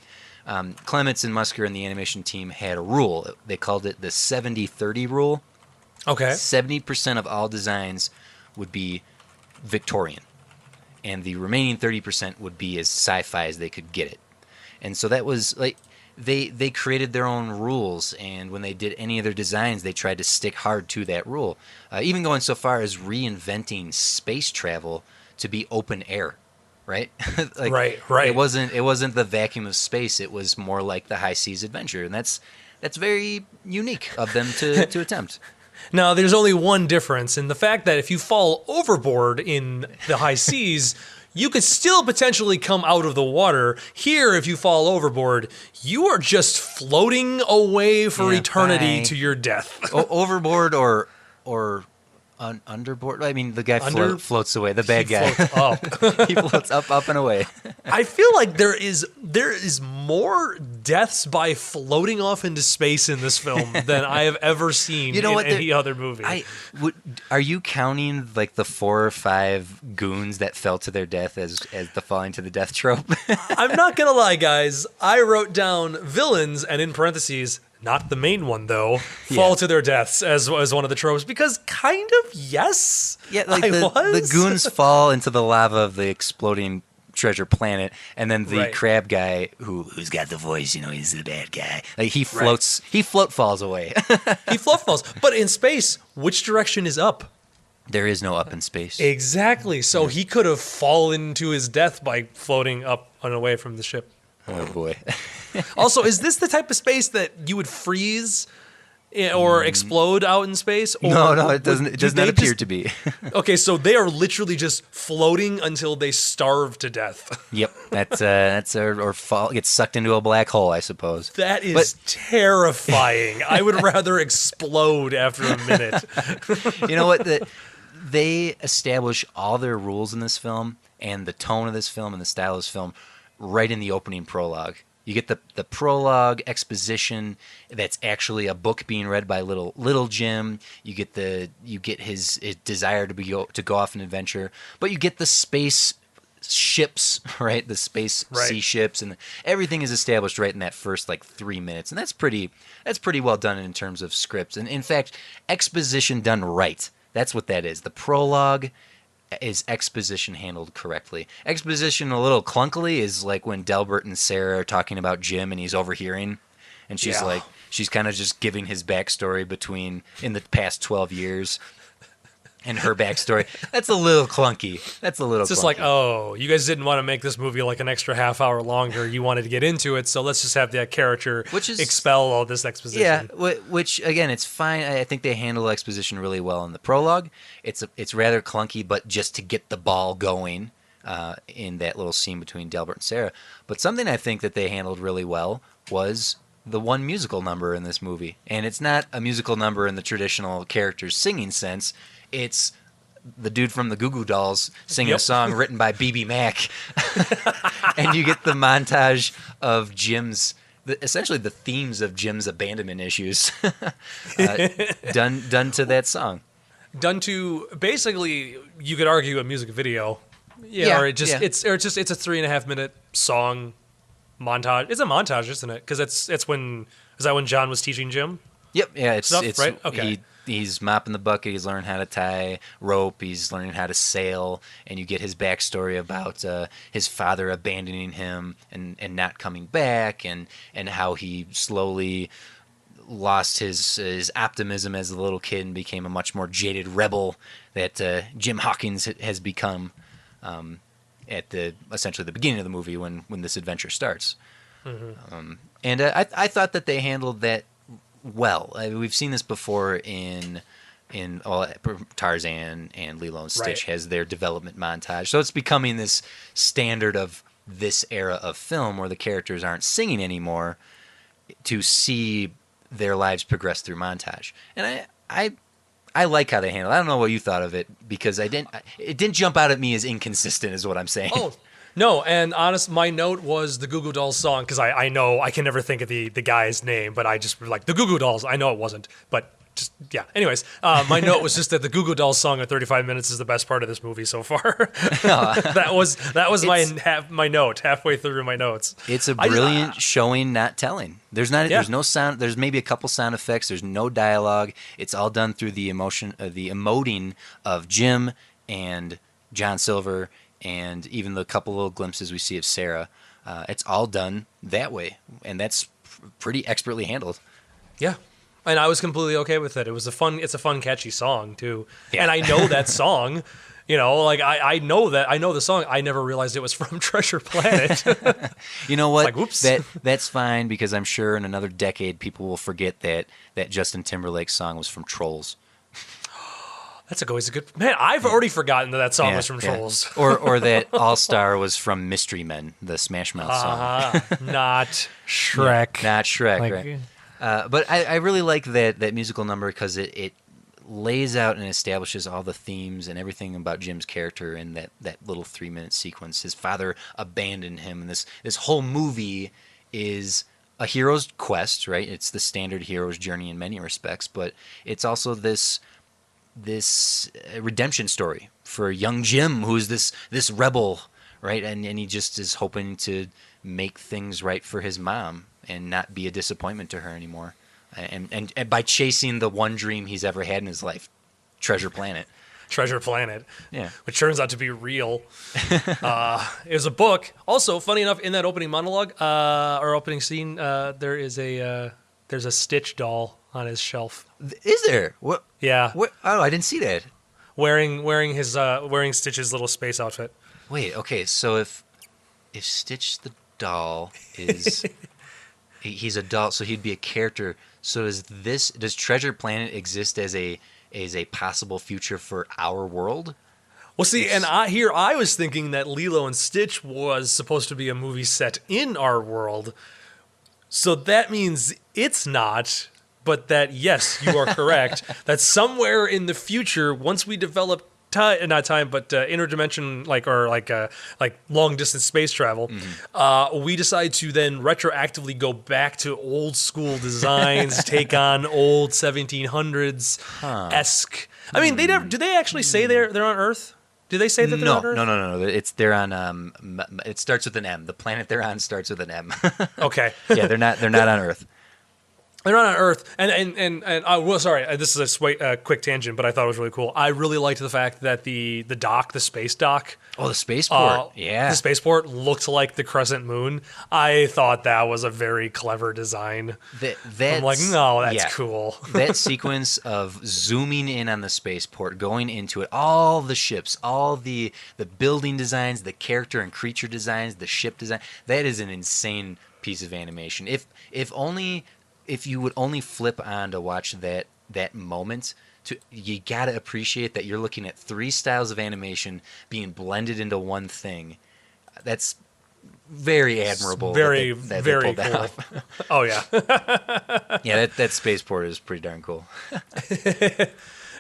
Clements and Musker and the animation team had a rule. They called it the 70-30 rule. Okay. 70% of all designs would be Victorian, and the remaining 30% would be as sci-fi as they could get it. And so that was like they created their own rules, and when they did any of their designs, they tried to stick hard to that rule, even going so far as reinventing space travel to be open air. Right, like, right. It wasn't the vacuum of space. It was more like the high seas adventure, and that's very unique of them to attempt. Now, there's only one difference in the fact that if you fall overboard in the high seas, you could still potentially come out of the water. Here, if you fall overboard, you are just floating away for eternity to your death. Overboard or underboard. I mean, the guy floats away. The bad guy floats up. He floats up and away. I feel like there is more deaths by floating off into space in this film than I have ever seen in any other movie. Are you counting like the 4 or 5 goons that fell to their death as the falling to the death trope? I'm not gonna lie, guys. I wrote down villains and in parentheses, not the main one though, fall to their deaths as one of the tropes, because kind of yes. Yeah, like the goons fall into the lava of the exploding treasure planet, and then the crab guy who's got the voice, he's the bad guy. Like he floats, he float falls away. He float falls. But in space, which direction is up? There is no up in space. Exactly. So he could have fallen to his death by floating up and away from the ship. Oh boy. Also, is this the type of space that you would freeze or explode out in space? Or no, it doesn't. It does not appear to be. Okay, so they are literally just floating until they starve to death. Yep, that's or fall, get sucked into a black hole, I suppose. That is terrifying. I would rather explode after a minute. You know what? They establish all their rules in this film and the tone of this film and the style of this film right in the opening prologue. You get the prologue exposition that's actually a book being read by little Jim. You get his desire to go off an adventure, but you get the space ships, right? The space sea ships, and everything is established right in that first 3 minutes, and that's pretty well done in terms of scripts. And in fact, exposition done right. That's what that is. The prologue is exposition handled correctly. Exposition a little clunkily is like when Delbert and Sarah are talking about Jim and he's overhearing, and she's kind of just giving his backstory in the past 12 years and her backstory. That's a little clunky. It's just like, oh, you guys didn't want to make this movie like an extra half hour longer. You wanted to get into it, so let's just have that character expel all this exposition. Yeah, which again, it's fine. I think they handle exposition really well in the prologue. It's rather clunky, but just to get the ball going in that little scene between Delbert and Sarah. But something I think that they handled really well was the one musical number in this movie. And it's not a musical number in the traditional characters singing sense. It's the dude from the Goo Goo Dolls singing a song written by B.B. Mac. And you get the montage of essentially the themes of Jim's abandonment issues done to that song. Done to, basically, you could argue a music video. Or it's a 3.5 minute song montage. It's a montage, isn't it? Because is that when John was teaching Jim? Yep. Yeah. It's right. Okay. He's mopping the bucket. He's learning how to tie rope. He's learning how to sail, and you get his backstory about his father abandoning him and not coming back, and how he slowly lost his optimism as a little kid and became a much more jaded rebel that Jim Hawkins has become at essentially the beginning of the movie when this adventure starts. Mm-hmm. And I thought that they handled that well. We've seen this before in Tarzan and Lilo and Stitch has their development montage. So it's becoming this standard of this era of film where the characters aren't singing anymore to see their lives progress through montage. And I like how they handle it. I don't know what you thought of it, because it didn't jump out at me as inconsistent is what I'm saying. Oh, no, and my note was the Goo Goo Dolls song, because I know I can never think of the guy's name, but I just like the Goo Goo Dolls. I know it wasn't, but just yeah. Anyways, my note was just that the Goo Goo Dolls song at 35 minutes is the best part of this movie so far. that was my note halfway through my notes. It's a brilliant showing, not telling. There's no sound. There's maybe a couple sound effects. There's no dialogue. It's all done through the emoting of Jim and John Silver, and even the couple little glimpses we see of Sarah. It's all done that way, and that's pretty expertly handled. Yeah. And I was completely okay with it. It's a fun, catchy song too. Yeah. And I know that song, like I know the song. I never realized it was from Treasure Planet. You know what? It's like, whoops. That's fine, because I'm sure in another decade people will forget that Justin Timberlake song was from Trolls. That's always a good man. I've already forgotten that song was from Trolls, or that All Star was from Mystery Men, the Smash Mouth song. Not Shrek. Not Shrek, right? But I really like that musical number because it lays out and establishes all the themes and everything about Jim's character in that little 3-minute sequence. His father abandoned him, and this whole movie is a hero's quest, right? It's the standard hero's journey in many respects, but it's also this redemption story for young Jim, who's this rebel, right? And he just is hoping to make things right for his mom and not be a disappointment to her anymore. And by chasing the one dream he's ever had in his life, Treasure Planet. Treasure Planet, Yeah. which turns out to be real. It was a book. Also, funny enough, in that opening monologue or opening scene, there's a Stitch doll on his shelf. Is there? What? Yeah, What? Oh, I didn't see that. wearing Stitch's little space outfit. Wait, okay, so if Stitch the doll is he's a doll, so he'd be a character. So does Treasure Planet exist as a possible future for our world? Well, see, and I was thinking that Lilo and Stitch was supposed to be a movie set in our world. So that means it's not, but that, yes, you are correct, that somewhere in the future, once we develop interdimension, like long distance space travel, we decide to then retroactively go back to old school designs, take on old 1700s esque. I mean, do they actually say they're on Earth? Do they say that they're on Earth? No. They're on. It starts with an M. The planet they're on starts with an M. Okay. Yeah, they're not on Earth. They're not on Earth, and well, sorry, this is a quick tangent, but I thought it was really cool. I really liked the fact that the space dock. Oh, the spaceport. Yeah. The spaceport looked like the crescent moon. I thought that was a very clever design. I'm like, no, that's cool. That sequence of zooming in on the spaceport, going into it, all the ships, all the building designs, the character and creature designs, the ship design, that is an insane piece of animation. If you would only flip on to watch that moment, you gotta appreciate that you're looking at 3 styles of animation being blended into one thing. That's very admirable. Very, that very they pulled cool. off. Oh yeah. Yeah, that spaceport is pretty darn cool.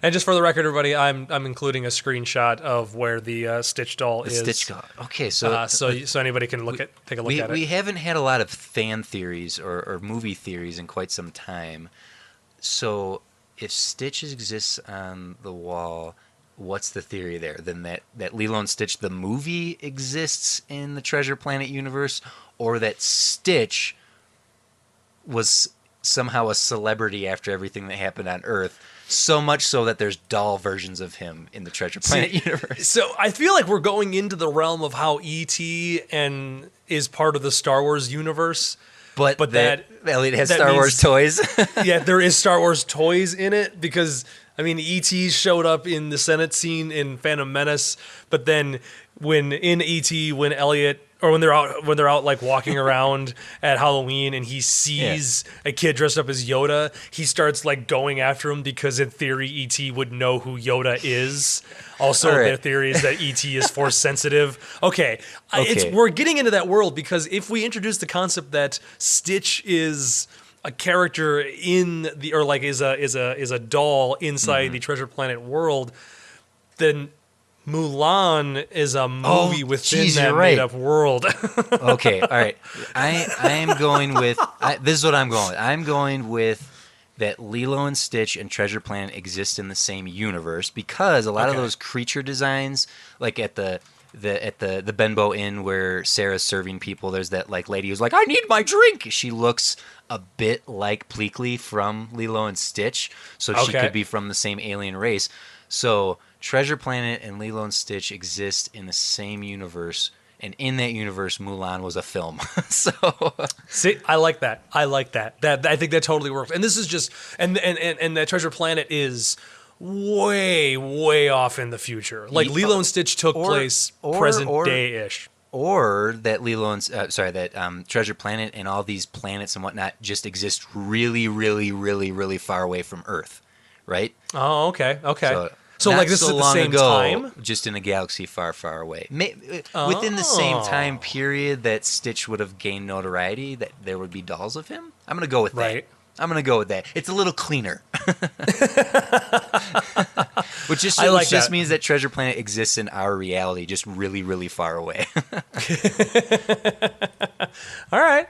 And just for the record, everybody, I'm including a screenshot of where the Stitch doll is. Stitch doll. Okay, so so anybody can take a look at it. We haven't had a lot of fan theories or movie theories in quite some time. So if Stitch exists on the wall, what's the theory there? Then that Lilo and Stitch the movie exists in the Treasure Planet universe, or that Stitch was somehow a celebrity after everything that happened on Earth, so much so that there's doll versions of him in the Treasure Planet universe. So I feel like we're going into the realm of how E.T. is part of the Star Wars universe. But that Elliot has that Star Wars toys. Yeah, there is Star Wars toys in it because, I mean, E.T. showed up in the Senate scene in Phantom Menace, but then when Elliot, or when they're out like walking around at Halloween and he sees a kid dressed up as Yoda, he starts like going after him because in theory E.T. would know who Yoda is. Also, their theory is that E.T. is force sensitive. Okay. We're getting into that world because if we introduce the concept that Stitch is a character is a doll inside the Treasure Planet world, then Mulan is a movie within that made-up world. Okay, all right. I am going with this is what I'm going with. I'm going with that Lilo and Stitch and Treasure Planet exist in the same universe, because a lot of those creature designs, like at the Benbow Inn where Sarah's serving people, there's that like lady who's like, I need my drink. She looks a bit like Pleakley from Lilo and Stitch, so she could be from the same alien race. So Treasure Planet and Lilo and Stitch exist in the same universe. And in that universe, Mulan was a film. So see, I like that. I like that. I think that totally works. And this is just and that Treasure Planet is way off in the future. Like Lilo and Stitch took place present day ish. Or that Treasure Planet and all these planets and whatnot just exist really far away from Earth, right? Oh, okay. So not like this so is at the long same ago, time? just in a galaxy far away. Within the same time period that Stitch would have gained notoriety, that there would be dolls of him. I'm going to go with that. Right. I'm going to go with that. It's a little cleaner. Which just means that Treasure Planet exists in our reality, just really far away. All right.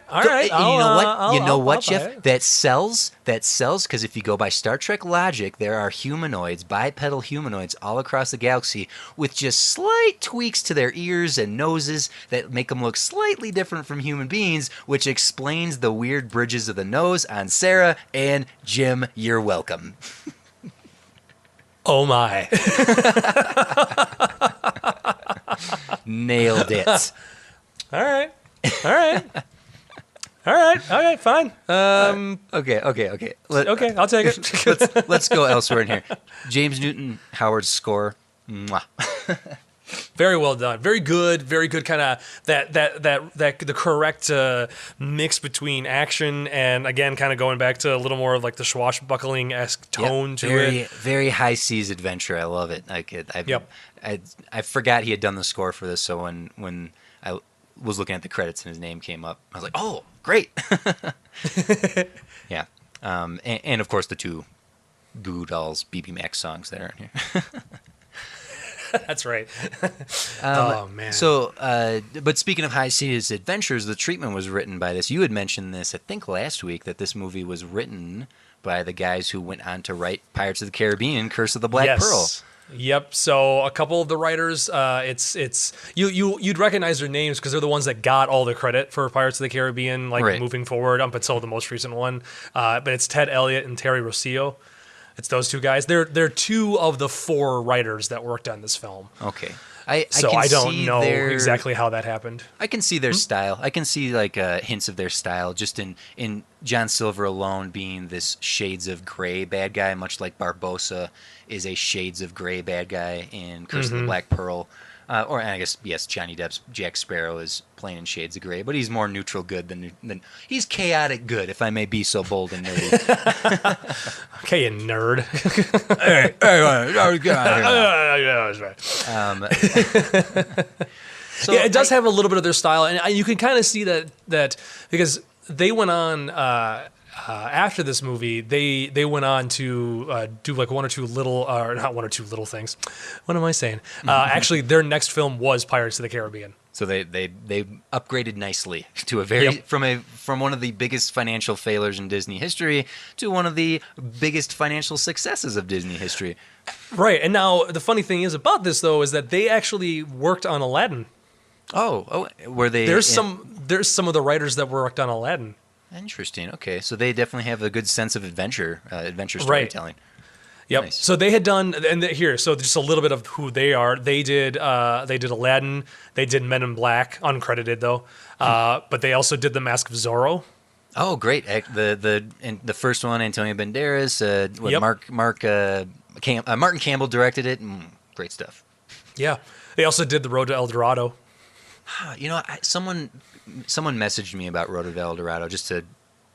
You know what, Jeff? That sells, because if you go by Star Trek logic, there are bipedal humanoids all across the galaxy with just slight tweaks to their ears and noses that make them look slightly different from human beings, which explains the weird bridges of the nose on Sarah and Jim. You're welcome. Oh my. Nailed it. All right. Okay, fine. Okay. Okay, I'll take it. Let's go elsewhere in here. James Newton Howard's score. Mwah. Very well done. Very good kind of that the correct mix between action and, again, kind of going back to a little more of like the swashbuckling-esque tone to it. Very high seas adventure. I love it. I forgot he had done the score for this, so when I was looking at the credits and his name came up, I was like, oh, great. Yeah. And of course the two Goo Goo Dolls BB Max songs that are in here. That's right. Oh, man. So, but speaking of high seas adventures, the treatment was written by this. You had mentioned this, I think, last week, that this movie was written by the guys who went on to write Pirates of the Caribbean, Curse of the Black Pearl. Yep. So a couple of the writers, you'd recognize their names because they're the ones that got all the credit for Pirates of the Caribbean, moving forward up until the most recent one. But it's Ted Elliott and Terry Rossio. It's those two guys. They're two of the four writers that worked on this film. Okay. I don't know exactly how that happened. I can see their style. I can see hints of their style just in John Silver alone being this shades of gray bad guy, much like Barbossa is a shades of gray bad guy in Curse of the Black Pearl. Or I guess, yes, Johnny Depp's Jack Sparrow is playing in shades of gray, but he's more neutral good than he's chaotic good, if I may be so bold and nerdy. Okay, you nerd. Hey, get out of here. So yeah, it does have a little bit of their style, and you can kind of see that because they went on after this movie, they went on to do like one or two little things. What am I saying? Actually, their next film was Pirates of the Caribbean. So they upgraded nicely to a from one of the biggest financial failures in Disney history to one of the biggest financial successes of Disney history. Right, and now the funny thing is about this though is that they actually worked on Aladdin. Oh, were they? There's some of the writers that worked on Aladdin. Interesting. Okay, so they definitely have a good sense of adventure storytelling. Right. Yep. Nice. So they had done, so just a little bit of who they are. They did Aladdin. They did Men in Black, uncredited though. But they also did The Mask of Zorro. Oh, great! The first one, Antonio Banderas. Martin Campbell directed it. Great stuff. Yeah. They also did The Road to El Dorado. You know, someone messaged me about Road to El Dorado just to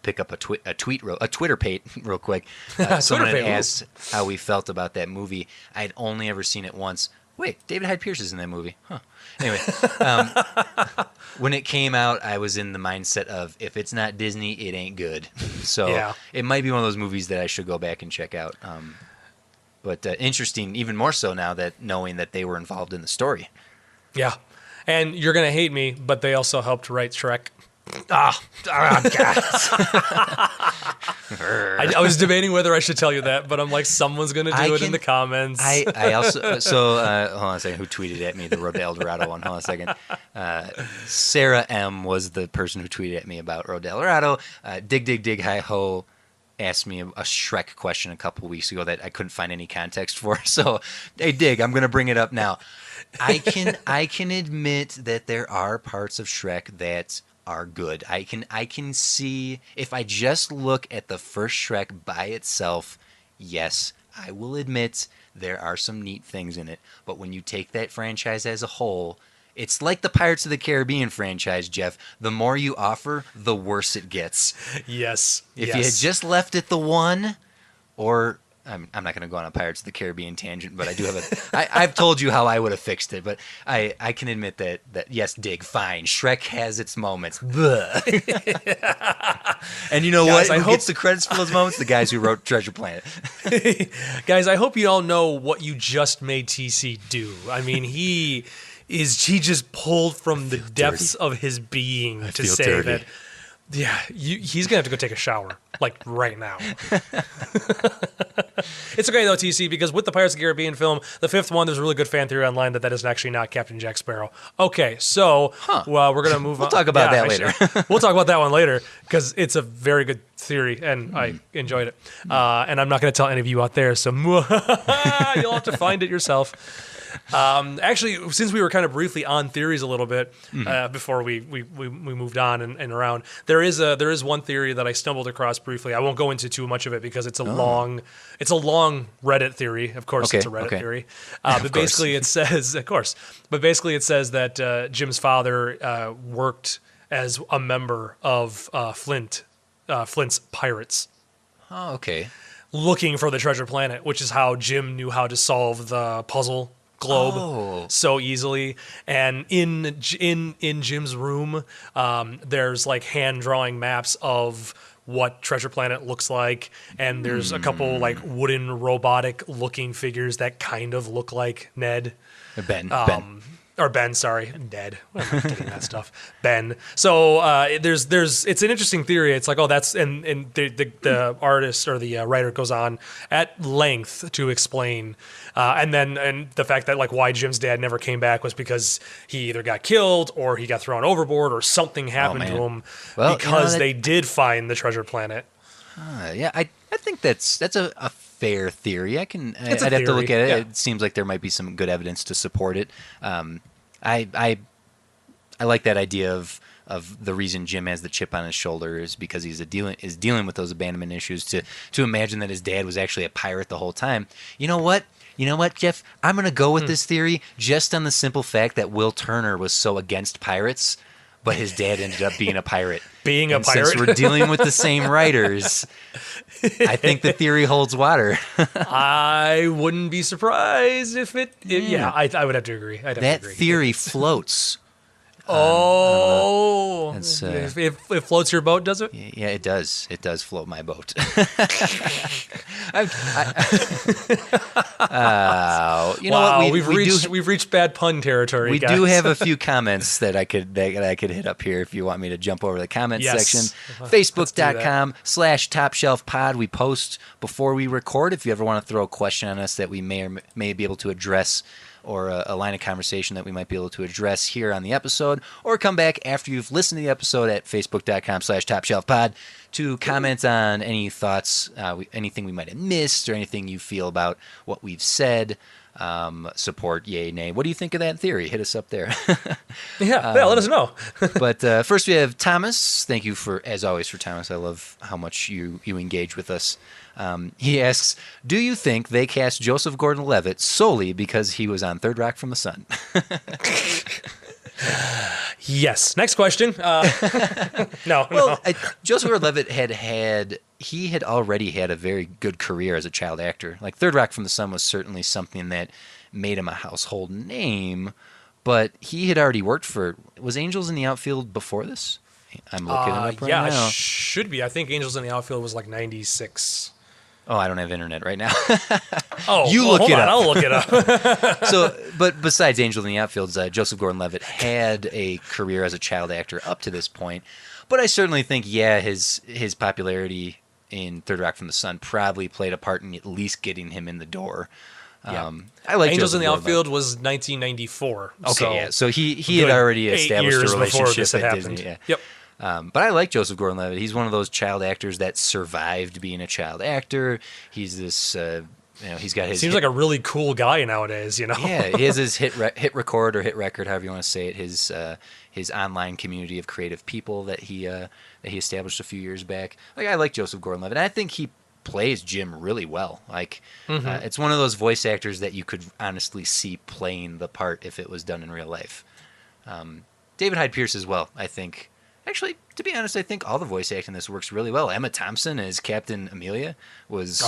pick up a Twitter page real quick. Someone had asked how we felt about that movie. I'd only ever seen it once. Wait, David Hyde Pierce is in that movie. Huh. Anyway, when it came out, I was in the mindset of if it's not Disney, it ain't good. So It might be one of those movies that I should go back and check out. But interesting, even more so now that knowing that they were involved in the story. Yeah. And you're going to hate me, but they also helped write Shrek. God. I was debating whether I should tell you that, but I'm like, someone's gonna do it in the comments. I also hold on a second. Who tweeted at me the Road to El Dorado one? Hold on a second. Sarah M was the person who tweeted at me about Road to El Dorado. Dig Hi Ho asked me a Shrek question a couple weeks ago that I couldn't find any context for. So, hey Dig, I'm gonna bring it up now. I can admit that there are parts of Shrek that are good. I can see, if I just look at the first Shrek by itself, yes, I will admit there are some neat things in it. But when you take that franchise as a whole, it's like the Pirates of the Caribbean franchise, Jeff. The more you offer, the worse it gets. Yes. If you had just left it the one, or I'm not going to go on a Pirates of the Caribbean tangent, but I do have I've told you how I would have fixed it, but I can admit that yes, Dig, fine. Shrek has its moments. And you know Guys, what? Who gets the credits for those moments? The guys who wrote Treasure Planet. Guys, I hope you all know what you just made TC do. I mean, he just pulled from the depths of his being to say dirty. that. Yeah, he's gonna have to go take a shower, like right now. It's okay though, TC, because with the Pirates of the Caribbean film, the fifth one, there's a really good fan theory online that is actually not Captain Jack Sparrow. Okay, so well, we're gonna move on. We'll talk about that later. We'll talk about that one later because it's a very good theory and I enjoyed it. And I'm not gonna tell any of you out there, so you'll have to find it yourself. Actually, since we were kind of briefly on theories a little bit before we moved on and around, there is one theory that I stumbled across briefly. I won't go into too much of it because it's a long Reddit theory. Of course, it's a Reddit theory. But basically, it says, of course, that Jim's father worked as a member of Flint's Pirates. Oh, okay. Looking for the treasure planet, which is how Jim knew how to solve the puzzle globe so easily. And in Jim's room, there's like hand drawing maps of what Treasure Planet looks like, and there's a couple like wooden robotic looking figures that kind of look like Ned. Ben. Or Ben, sorry, Ned. Why am I getting that stuff? Ben. So there's it's an interesting theory. It's like, oh, that's and the artist or the writer goes on at length to explain, and the fact that like why Jim's dad never came back was because he either got killed or he got thrown overboard or something happened to him because they did find the treasure planet. Yeah, I think that's a fair theory. I'd have to look at it. Yeah. It seems like there might be some good evidence to support it. I like that idea of the reason Jim has the chip on his shoulder is because he's dealing with those abandonment issues. To imagine that his dad was actually a pirate the whole time. You know what, Jeff? I'm gonna go with this theory just on the simple fact that Will Turner was so against pirates, but his dad ended up being a pirate. Since we're dealing with the same writers, I think the theory holds water. I wouldn't be surprised if I would have to agree. That theory floats. It floats your boat, does it? Yeah, it does. It does float my boat. What? We've reached bad pun territory. We guys. do have a few comments that I could hit up here if you want me to jump over the comments section. Facebook.com/TopShelfPod. We post before we record. If you ever want to throw a question on us that we may or may be able to address, or a line of conversation that we might be able to address here on the episode, or come back after you've listened to the episode at Facebook.com/TopShelfPod to comment on any thoughts, anything we might have missed, or anything you feel about what we've said. Support, yay, nay. What do you think of that theory? Hit us up there. Let us know. But first we have Thomas. Thank you as always for Thomas. I love how much you engage with us. He asks, do you think they cast Joseph Gordon-Levitt solely because he was on Third Rock from the Sun? Yes. Next question. No. Joseph Gordon-Levitt had already had a very good career as a child actor. Like Third Rock from the Sun was certainly something that made him a household name, but he had already worked for. Was Angels in the Outfield before this? I'm looking it up right now. Yeah, should be. I think Angels in the Outfield was like 96. Oh, I don't have internet right now. Oh, You well, look hold it on, up. I'll look it up. So, but besides Angel in the Outfields, Joseph Gordon-Levitt had a career as a child actor up to this point. But I certainly think, his popularity in Third Rock from the Sun probably played a part in at least getting him in the door. Yeah. I like Angels Joseph in the Gordon-Levitt. Outfield was 1994. Okay, so he good had already 8 established years a before relationship this had at happened. Disney. Yeah. Yep. But I like Joseph Gordon-Levitt. He's one of those child actors that survived being a child actor. He's this, he's got his Seems like a really cool guy nowadays, yeah, he has his hit record, however you want to say it. His online community of creative people that he established a few years back. Like, I like Joseph Gordon-Levitt. And I think he plays Jim really well. Like, it's one of those voice actors that you could honestly see playing the part if it was done in real life. David Hyde Pierce as well, I think. Actually, to be honest, I think all the voice acting in this works really well. Emma Thompson as Captain Amelia was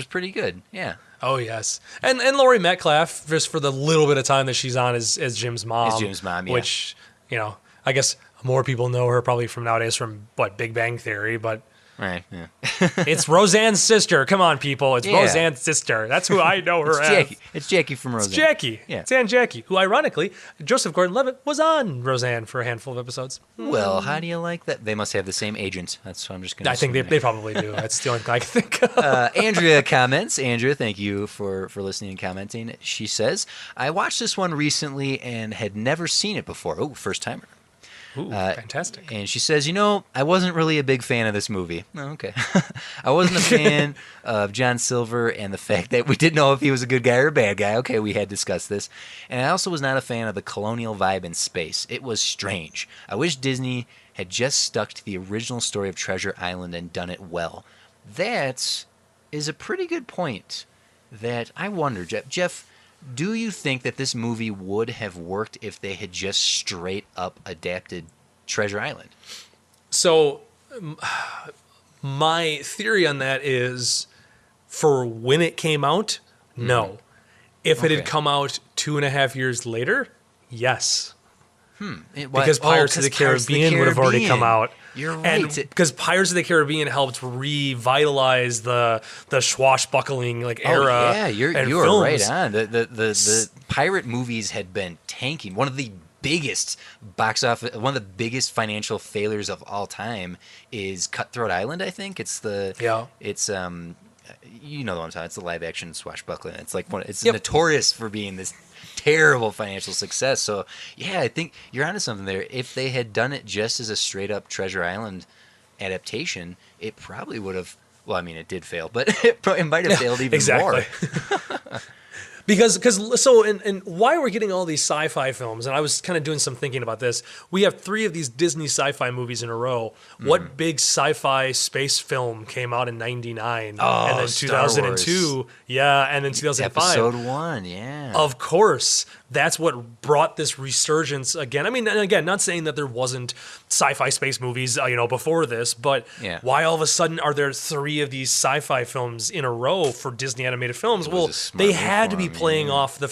pretty good. Yeah. Oh yes, and Laurie Metcalf, just for the little bit of time that she's on as Jim's mom. As Jim's mom, yeah. Which, I guess more people know her probably from nowadays from Big Bang Theory, but Right. Yeah. it's Roseanne's sister. Come on, people, it's Yeah. Roseanne's sister. That's who I know her It's as. Jackie. It's Jackie from Roseanne. It's Jackie. Yeah. It's Aunt Jackie, who ironically Joseph Gordon-Levitt was on Roseanne for a handful of episodes. Well, how do you like that? They must have the same agent. That's what I'm just going to I think they probably do. That's the only thing I can think of. Andrea comments. Andrea, thank you for listening and commenting. She says, I watched this one recently and had never seen it before. Oh, first timer. Ooh, fantastic. And she says, I wasn't really a big fan of this movie. Oh, okay. I wasn't a fan of John Silver and the fact that we didn't know if he was a good guy or a bad guy. Okay, we had discussed this. And I also was not a fan of the colonial vibe in space. It was strange. I wish Disney had just stuck to the original story of Treasure Island and done it well. That is a pretty good point that I wonder, Jeff, do you think that this movie would have worked if they had just straight up adapted Treasure Island? So, my theory on that is, for when it came out, no. If it had come out 2.5 years later, yes. Because Pirates of the Caribbean would have already come out. You're right. And because Pirates of the Caribbean helped revitalize the swashbuckling era. Yeah, you and are films. right on. The pirate movies had been tanking. One of the biggest box office, one of the biggest financial failures of all time is Cutthroat Island. I think it's the you know the one I'm talking. It's the live action swashbuckling. It's like it's notorious for being this terrible financial success. So yeah, I think you're onto something there. If they had done it just as a straight up Treasure Island adaptation, it probably would have. Well, I mean, it did fail, but it might have failed even more. Because and why we're getting all these sci-fi films, and I was kind of doing some thinking about this. We have 3 of these Disney sci-fi movies in a row. What big sci-fi space film came out in '99 and then Star 2002? Wars. Yeah, and then 2005. Episode 1, yeah. Of course, that's what brought this resurgence again. I mean, and again, not saying that there wasn't sci-fi space movies, before this, but why all of a sudden are there 3 of these sci-fi films in a row for Disney animated films? Well, they had to be playing off the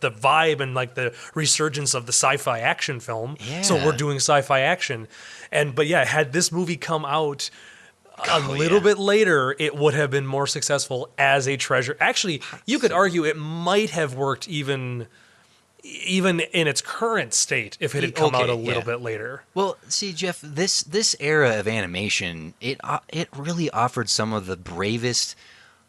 vibe and like the resurgence of the sci-fi action film. Yeah. So we're doing sci-fi action, but had this movie come out a little bit later, it would have been more successful as a treasure. Actually, you could argue it might have worked even in its current state if it had come out a little bit later. Well, see, Jeff, this era of animation, it really offered some of the bravest,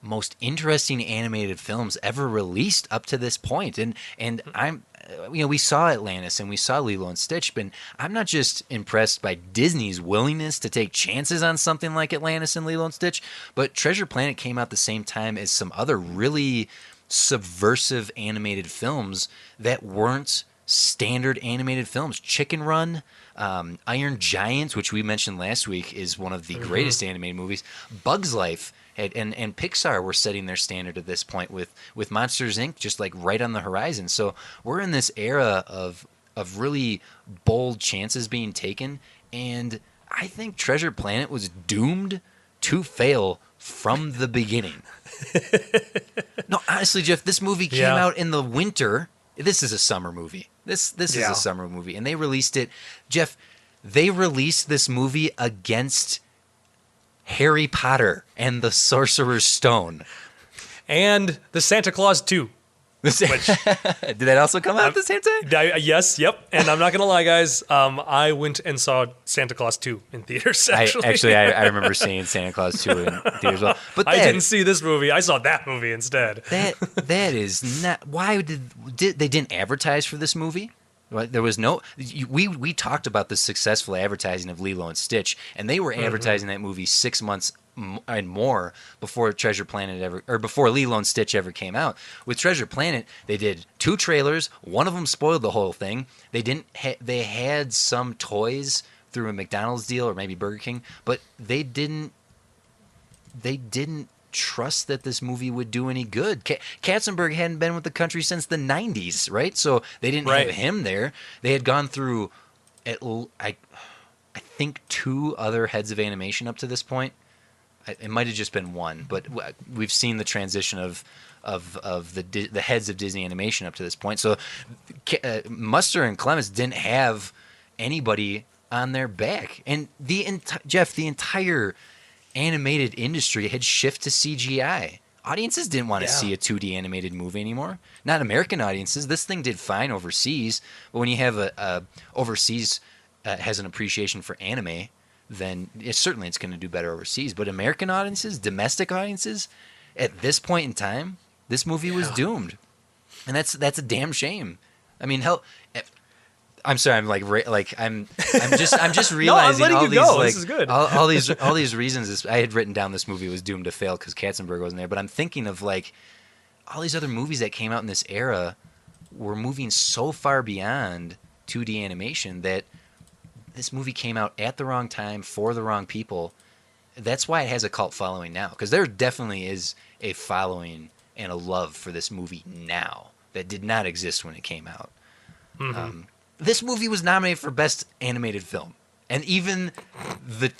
most interesting animated films ever released up to this point. And I'm we saw Atlantis and we saw Lilo and Stitch, but I'm not just impressed by Disney's willingness to take chances on something like Atlantis and Lilo and Stitch, but Treasure Planet came out the same time as some other really subversive animated films that weren't standard animated films. Chicken Run, Iron Giant, which we mentioned last week, is one of the greatest animated movies. Bugs Life and Pixar were setting their standard at this point with Monsters Inc. just like right on the horizon. So we're in this era of really bold chances being taken, and I think Treasure Planet was doomed to fail from the beginning. No, honestly, Jeff, this movie came out in the winter. This is a summer movie. This is a summer movie, and they released it. Jeff, they released this movie against Harry Potter and the Sorcerer's Stone. And the Santa Claus 2. Did that also come out at the same time? Yes, yep. And I'm not going to lie, guys. I went and saw Santa Claus 2 in theaters, actually. I remember seeing Santa Claus 2 in theaters as well. But I didn't see this movie. I saw that movie instead. That is not... Why did they didn't advertise for this movie? Right? There was no... We talked about the successful advertising of Lilo and Stitch, and they were advertising that movie 6 months and more before Treasure Planet before Lilo and Stitch ever came out. With Treasure Planet, they did 2 trailers. One of them spoiled the whole thing. They had some toys through a McDonald's deal or maybe Burger King, but they didn't trust that this movie would do any good. Katzenberg hadn't been with the country since the 90s, right? So they didn't have him there. They had gone through, I think, 2 other heads of animation up to this point. It might have just been 1, but we've seen the transition of the heads of Disney Animation up to this point. So Muster and Clements didn't have anybody on their back, and the entire animated industry had shifted to CGI. Audiences didn't want to see a 2D animated movie anymore. Not American audiences. This thing did fine overseas, but when you have a overseas has an appreciation for anime, then certainly it's going to do better overseas. But American audiences, domestic audiences, at this point in time, this movie was doomed, and that's a damn shame. I mean, hell, I'm sorry, I'm just realizing no, I'm letting all you these go. This is good. all these reasons. I had written down this movie was doomed to fail because Katzenberg wasn't there. But I'm thinking of all these other movies that came out in this era were moving so far beyond 2D animation that this movie came out at the wrong time for the wrong people. That's why it has a cult following now, because there definitely is a following and a love for this movie now that did not exist when it came out. Mm-hmm. This movie was nominated for Best Animated Film, and even the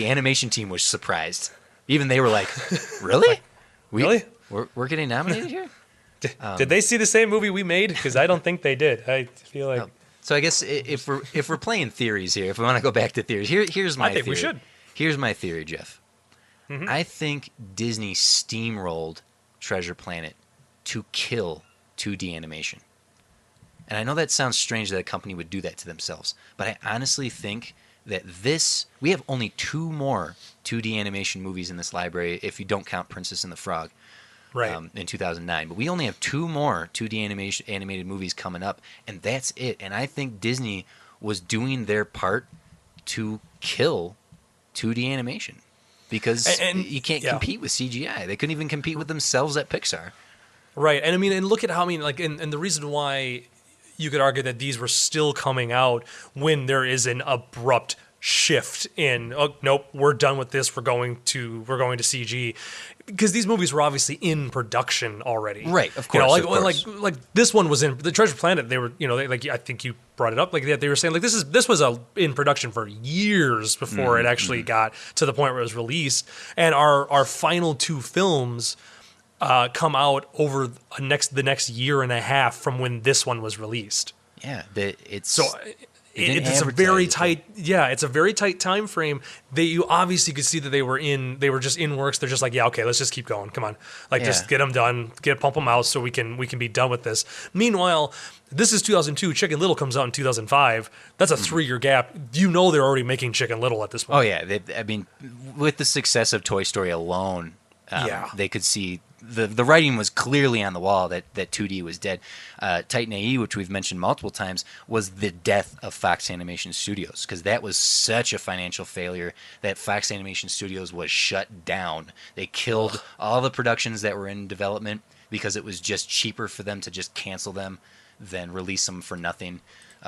animation team was surprised. Even they were like, "Really? Really? We're getting nominated here?" Did they see the same movie we made? Because I don't think they did. I feel like... So I guess if we're playing theories here, if we want to go back to theories, here's my theory. I think we should. Here's my theory, Jeff. Mm-hmm. I think Disney steamrolled Treasure Planet to kill 2D animation. And I know that sounds strange that a company would do that to themselves, but I honestly think that we have only 2 more 2D animation movies in this library if you don't count Princess and the Frog. Right. In 2009. But we only have 2 more 2D animated movies coming up, and that's it. And I think Disney was doing their part to kill 2D animation because you can't compete with CGI. They couldn't even compete with themselves at Pixar. Right. And I mean, and look at how, and the reason why you could argue that these were still coming out when there is an abrupt shift in, oh, nope, we're done with this, we're going to CG, because these movies were obviously in production already, right? Of course, like this one was in the Treasure Planet. They were, I think you brought it up, they were saying this was in production for years before it actually got to the point where it was released, and our final 2 films come out over the next year and a half from when this one was released. Yeah, It's a very tight, it's a very tight time frame. You obviously could see that they were just in works. They're just like, yeah, okay, let's just keep going. Come on, just get them done, pump them out so we can be done with this. Meanwhile, this is 2002. Chicken Little comes out in 2005. That's a 3-year gap. They're already making Chicken Little at this point. Oh yeah, I mean, with the success of Toy Story alone, they could see. The writing was clearly on the wall that 2D was dead. Titan AE, which we've mentioned multiple times, was the death of Fox Animation Studios, because that was such a financial failure that Fox Animation Studios was shut down. They killed all the productions that were in development because it was just cheaper for them to just cancel them than release them for nothing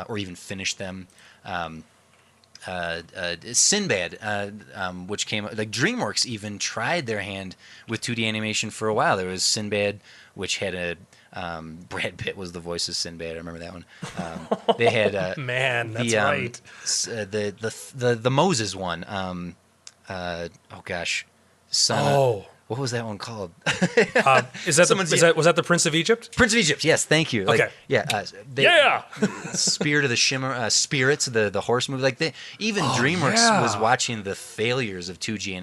or even finish them. Sinbad, which came like DreamWorks even tried their hand with 2D animation for a while. There was Sinbad, which had Brad Pitt was the voice of Sinbad. I remember that one. They had man, that's right. The Moses one. Oh gosh, what was that one called? Is that Someone's- was that the Prince of Egypt? Prince of Egypt. Yes, thank you. Like, Okay. Yeah. Yeah. Spirit of the Shimmer, Spirits, the horse movie. Like even DreamWorks yeah. was watching the failures of 2D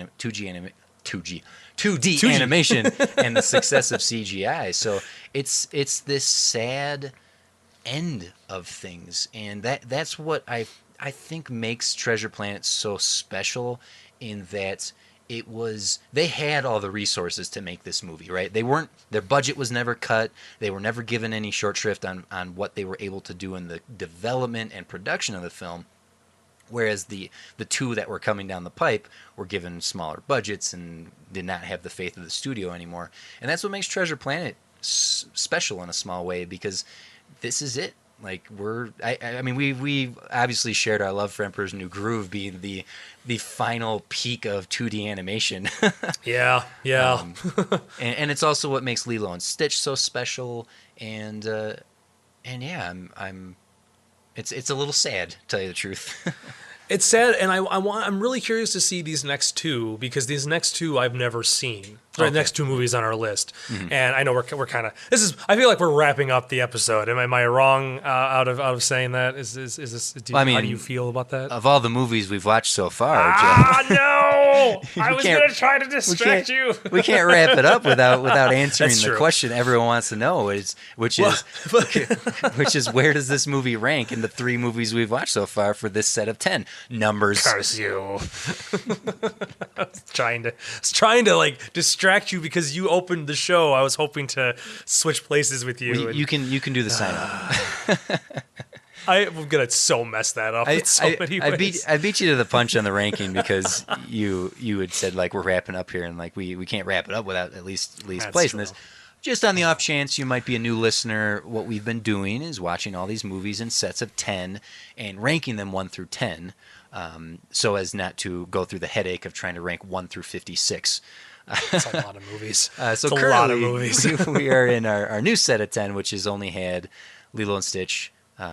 animation and the success of CGI. So it's this sad end of things, and that's what I think makes Treasure Planet so special, in that they had all the resources to make this movie, right? Their budget was never cut. They were never given any short shrift on what they were able to do in the development and production of the film. Whereas the two that were coming down the pipe were given smaller budgets and did not have the faith of the studio anymore. And that's what makes Treasure Planet special in a small way, because this is it. Like I mean, we obviously shared our love for Emperor's New Groove being the final peak of 2D animation. Yeah. And it's also what makes Lilo and Stitch so special. And yeah, it's a little sad, to tell you the truth. It's sad, and I'm really curious to see these next two, because these next two I've never seen. The next two movies on our list, and I know we're kind of I feel like we're wrapping up the episode. Am I wrong out of saying that? Is this? How do you feel about that? Of all the movies we've watched so far, No! I was can't- going to try to distract you. we can't wrap it up without answering That's the true. question everyone wants to know, which is where does this movie rank in the 3 movies we've watched so far for this set of 10 numbers? Curse you! I was trying to like distract you because you opened the show. I was hoping to switch places with you. You can do the sign off. I'm gonna so mess that up. in so many ways. I beat you to the punch on the ranking because you had said like we're wrapping up here, and like we can't wrap it up without at least That's placing true. this. Just on the off chance you might be a new listener, what we've been doing is watching all these movies in sets of 10 and ranking them 1 through 10, so as not to go through the headache of trying to rank 1 through 56. It's a lot of movies. So it's a currently, lot of movies. we are in our new set of 10, which has only had Lilo and Stitch.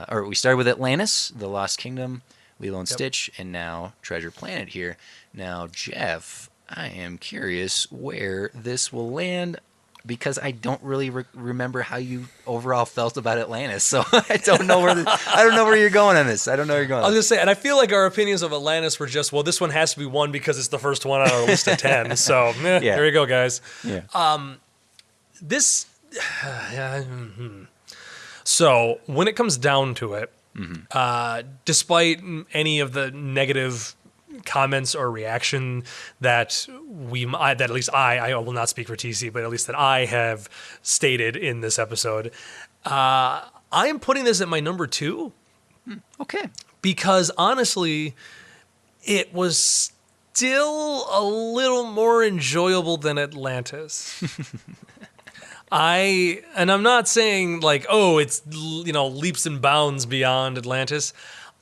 Or we started with Atlantis, The Lost Kingdom, Lilo and Stitch, and now Treasure Planet here. Now, Jeff, I am curious where this will land, because I don't really remember how you overall felt about Atlantis. So I don't know where you're going on this. I don't know where you're going. I was gonna say, and I feel like our opinions of Atlantis were just, well, this one has to be 1 because it's the first one on our list of 10. So there you go, guys. Yeah. This, So when it comes down to it, despite any of the negative comments or reaction that that at least I will not speak for TC, but at least that I have stated in this episode, I am putting this at my number 2. Okay. Because honestly, it was still a little more enjoyable than Atlantis. I'm not saying like, oh, it's leaps and bounds beyond Atlantis.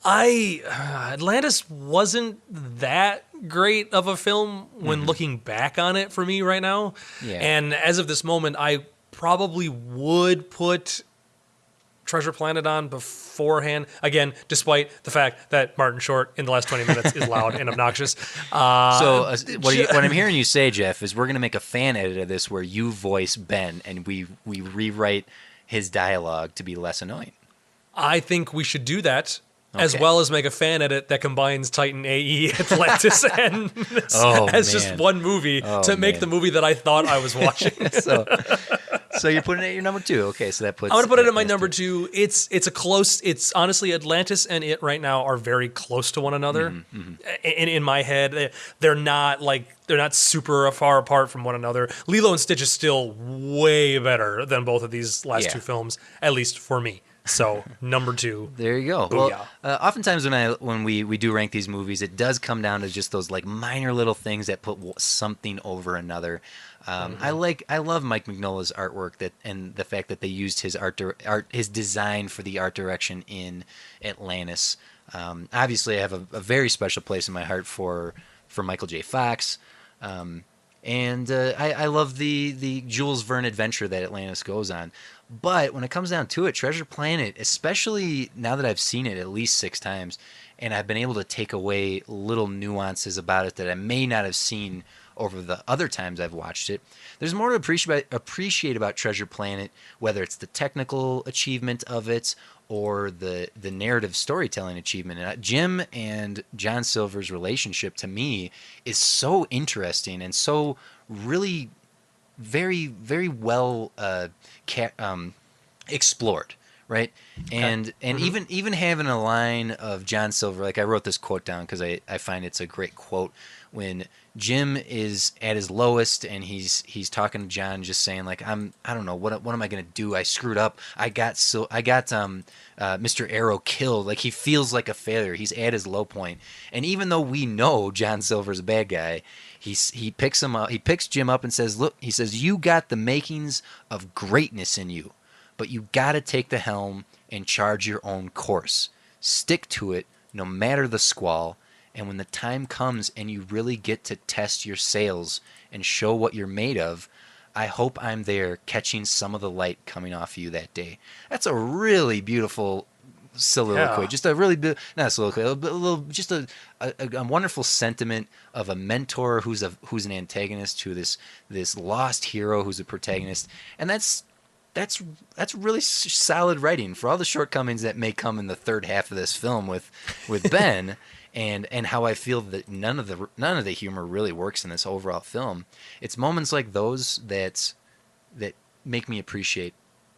Atlantis wasn't that great of a film when looking back on it for me right now. Yeah. And as of this moment, I probably would put Treasure Planet on beforehand. Again, despite the fact that Martin Short in the last 20 minutes is loud and obnoxious. What I'm hearing you say, Jeff, is we're going to make a fan edit of this where you voice Ben and we rewrite his dialogue to be less annoying. I think we should do that. As Okay. well as make a fan edit that combines Titan AE, Atlantis, and Oh, as just man. one movie to make man. the movie that I thought I was watching. So you're putting it at your number 2. Okay, so that puts. I'm gonna put it at my that's number two. 2. It's honestly Atlantis and it right now are very close to one another. In my head, they're not super far apart from one another. Lilo and Stitch is still way better than both of these last 2 films, at least for me. So number 2. There you go. Booyah. Well, oftentimes when we do rank these movies, it does come down to just those like minor little things that put something over another. I love Mike Mignola's artwork and the fact that they used his his design for the art direction in Atlantis. Obviously, I have a very special place in my heart for Michael J. Fox. And I love the Jules Verne adventure that Atlantis goes on. But when it comes down to it, Treasure Planet, especially now that I've seen it at least 6 times, and I've been able to take away little nuances about it that I may not have seen over the other times I've watched it, there's more to appreciate about Treasure Planet, whether it's the technical achievement of it or the narrative storytelling achievement. And Jim and John Silver's relationship to me is so interesting and so really very, very well explored, right? And even having a line of John Silver, like I wrote this quote down because I find it's a great quote when Jim is at his lowest and he's talking to John, just saying like I don't know what am I gonna do? I screwed up. I got Mr. Arrow killed. Like he feels like a failure. He's at his low point, and even though we know John Silver's a bad guy, he picks him up. He picks Jim up and says, "Look," he says, "you got the makings of greatness in you, but you got to take the helm and charge your own course. Stick to it, no matter the squall. And when the time comes and you really get to test your sails and show what you're made of, I hope I'm there catching some of the light coming off you that day." That's a really beautiful soliloquy. Yeah. Just a really not a soliloquy, a little, just a wonderful sentiment of a mentor who's an antagonist to this lost hero who's a protagonist, and that's really solid writing for all the shortcomings that may come in the third half of this film with Ben. And how I feel that none of the humor really works in this overall film. It's moments like those that make me appreciate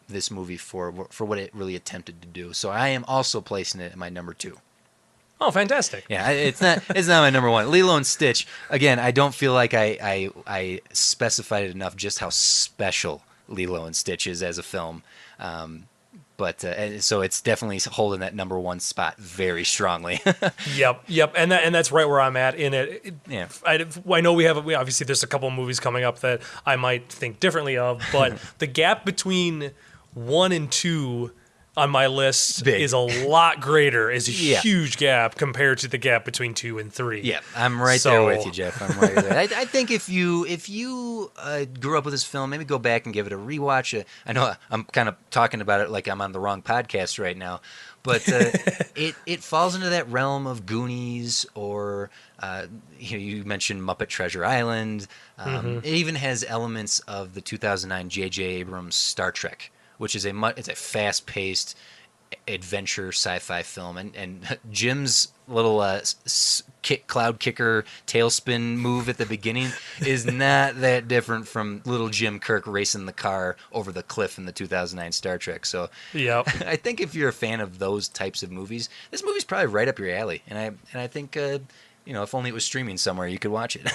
this movie for what it really attempted to do. So I am also placing it at my number 2. Oh, fantastic. Yeah, it's not my number 1. Lilo and Stitch. Again, I don't feel like I specified it enough just how special Lilo and Stitch is as a film. But so it's definitely holding that number 1 spot very strongly. Yep, and that's right where I'm at in it. Yeah. I know we obviously there's a couple of movies coming up that I might think differently of, but the gap between 1 and 2 on my list Big. is a lot greater. Is a Yeah. huge gap compared to the gap between 2 and 3. Yeah, I'm right there with you, Jeff. I'm right there. I think if you grew up with this film, maybe go back and give it a rewatch. I know I'm kind of talking about it like I'm on the wrong podcast right now, but it falls into that realm of Goonies or you mentioned Muppet Treasure Island. It even has elements of the 2009 J.J. Abrams Star Trek, which is it's a fast-paced adventure sci-fi film, and Jim's little cloud kicker tailspin move at the beginning is not that different from little Jim Kirk racing the car over the cliff in the 2009 Star Trek. So Yep. I think if you're a fan of those types of movies, this movie's probably right up your alley, and I think if only it was streaming somewhere, you could watch it.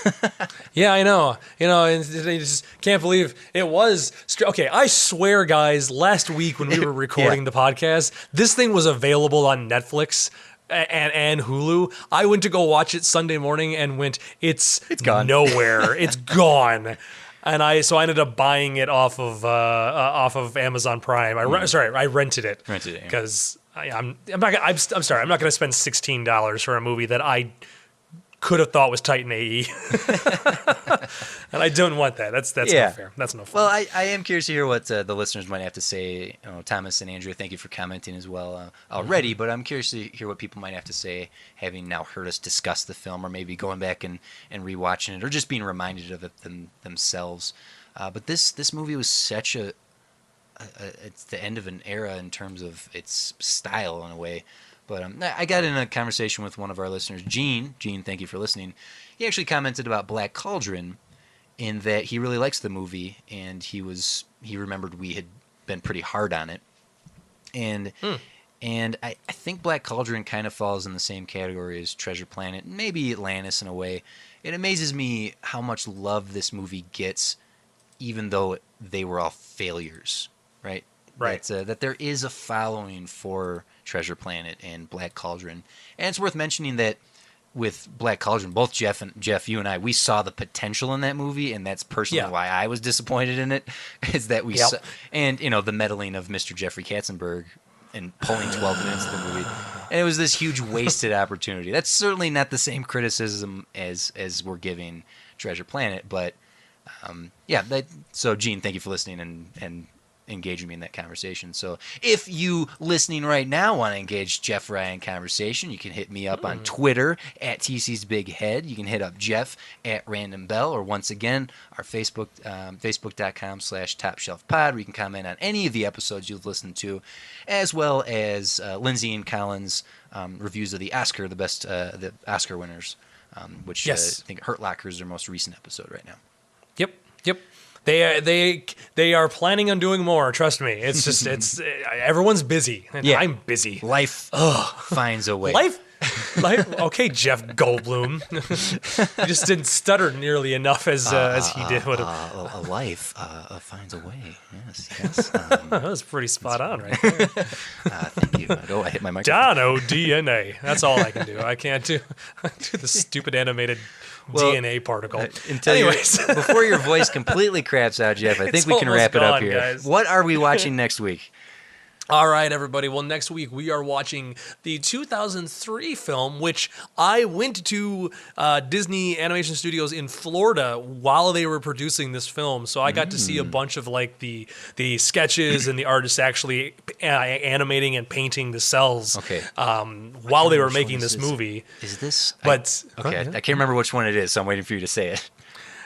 Yeah, I know. And I just can't believe it was. Okay, I swear, guys, last week when we were recording the podcast, this thing was available on Netflix and Hulu. I went to go watch it Sunday morning and it's gone. Nowhere. It's gone. And I ended up buying it off of Amazon Prime. I rented it. Rented it, yeah. Because I'm sorry, I'm not going to spend $16 for a movie that I could have thought was Titan AE. And I don't want that. That's not fair. That's no fun. Well, I am curious to hear what the listeners might have to say. Thomas and Andrew, thank you for commenting as well already, but I'm curious to hear what people might have to say, having now heard us discuss the film, or maybe going back and rewatching it, or just being reminded of it themselves. But this movie was such it's the end of an era in terms of its style in a way. But I got in a conversation with one of our listeners, Gene. Gene, thank you for listening. He actually commented about Black Cauldron, in that he really likes the movie, and he remembered we had been pretty hard on it. And I think Black Cauldron kind of falls in the same category as Treasure Planet, maybe Atlantis in a way. It amazes me how much love this movie gets, even though they were all failures, right? Right. That there is a following for Treasure Planet and Black Cauldron. And it's worth mentioning that with Black Cauldron, both Jeff, you and I, we saw the potential in that movie, and that's personally why I was disappointed in it, is that we saw, and the meddling of Mr. Jeffrey Katzenberg and pulling 12 minutes of the movie. And it was this huge wasted opportunity. That's certainly not the same criticism as we're giving Treasure Planet, but so Gene, thank you for listening, and engage me in that conversation. So if you listening right now want to engage Jeff Ryan conversation, you can hit me up on Twitter at TC's Big Head. You can hit up Jeff at Random Bell, or once again, our Facebook, facebook.com/TopShelfPod, where you can comment on any of the episodes you've listened to, as well as Lindsay and Colin's reviews of the Oscar winners, which Yes. I think Hurt Locker is their most recent episode right now. Yep. They are planning on doing more. Trust me. It's just everyone's busy, and Yeah. I'm busy. Life finds a way. Life. Okay, Jeff Goldblum. You just didn't stutter nearly enough as he did. A life finds a way. Yes. That was pretty spot on, right there. Thank you. I hit my microphone. Dono DNA. That's all I can do. I can't do the stupid animated DNA particle. Anyways, Before your voice completely craps out, Jeff, I think It's we can wrap it almost up gone, here. guys. What are we watching next week? all right, everybody. Well, next week we are watching the 2003 film, which I went to Disney Animation Studios in Florida while they were producing this film. So I got to see a bunch of like the sketches and the artists actually animating and painting the cells. Okay. While they were making this movie. Is this? But Okay, I can't remember which one it is, so I'm waiting for you to say it.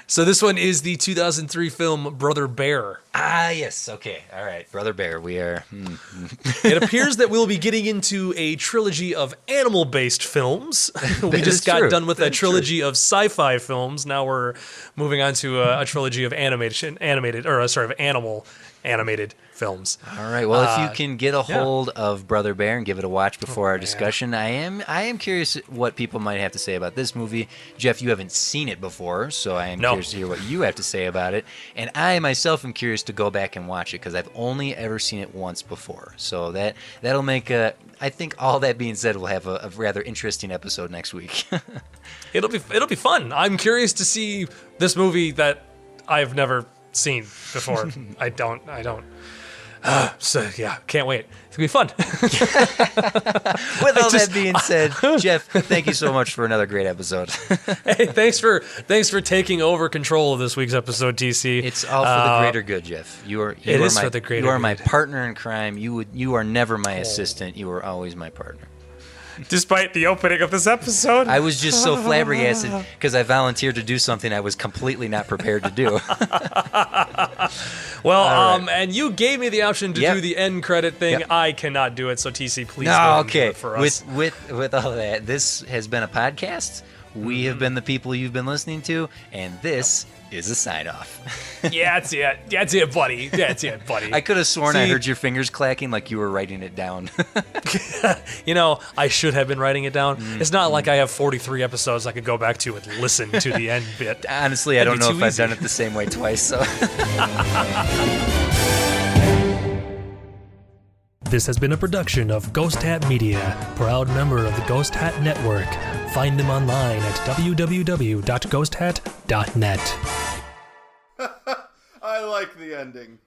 So this one is the 2003 film Brother Bear. Ah, yes. Okay. All right. Brother Bear, we are... It appears that we'll be getting into a trilogy of animal-based films. We That just is got true. done with That a is trilogy of sci-fi films. Now we're moving on to a trilogy of animal animated films. All right. Well, if you can get a hold of Brother Bear and give it a watch before our discussion, I am curious what people might have to say about this movie. Jeff, you haven't seen it before, so I am curious to hear what you have to say about it. And I myself am curious to go back and watch it because I've only ever seen it once before. So that'll make I think all that being said, we'll have a rather interesting episode next week. It'll be fun. I'm curious to see this movie that I've never seen before. I don't. So yeah, can't wait. It's gonna be fun. With all that being said, Jeff, thank you so much for another great episode. Hey, thanks for taking over control of this week's episode, TC. It's all for the greater good, Jeff. You are for the greater You are my good. partner in crime. You are never my assistant. You are always my partner. Despite the opening of this episode, I was just so flabbergasted because I volunteered to do something I was completely not prepared to do. well, right. and you gave me the option to Yep. do the end credit thing. Yep. I cannot do it, so TC, please go ahead No, and do okay. it for us. With all that, this has been a podcast. We have been the people you've been listening to, and this is a sign off. Yeah, that's it. That's it, buddy. That's it, buddy. I could have sworn I See- heard your fingers clacking like you were writing it down. You know, I should have been writing it down. It's not like I have 43 episodes I could go back to and listen to the end bit. Honestly, I don't That'd know be if too I've done easy. it the same way twice. So. This has been a production of Ghost Hat Media, proud member of the Ghost Hat Network. Find them online at www.ghosthat.net. I like the ending.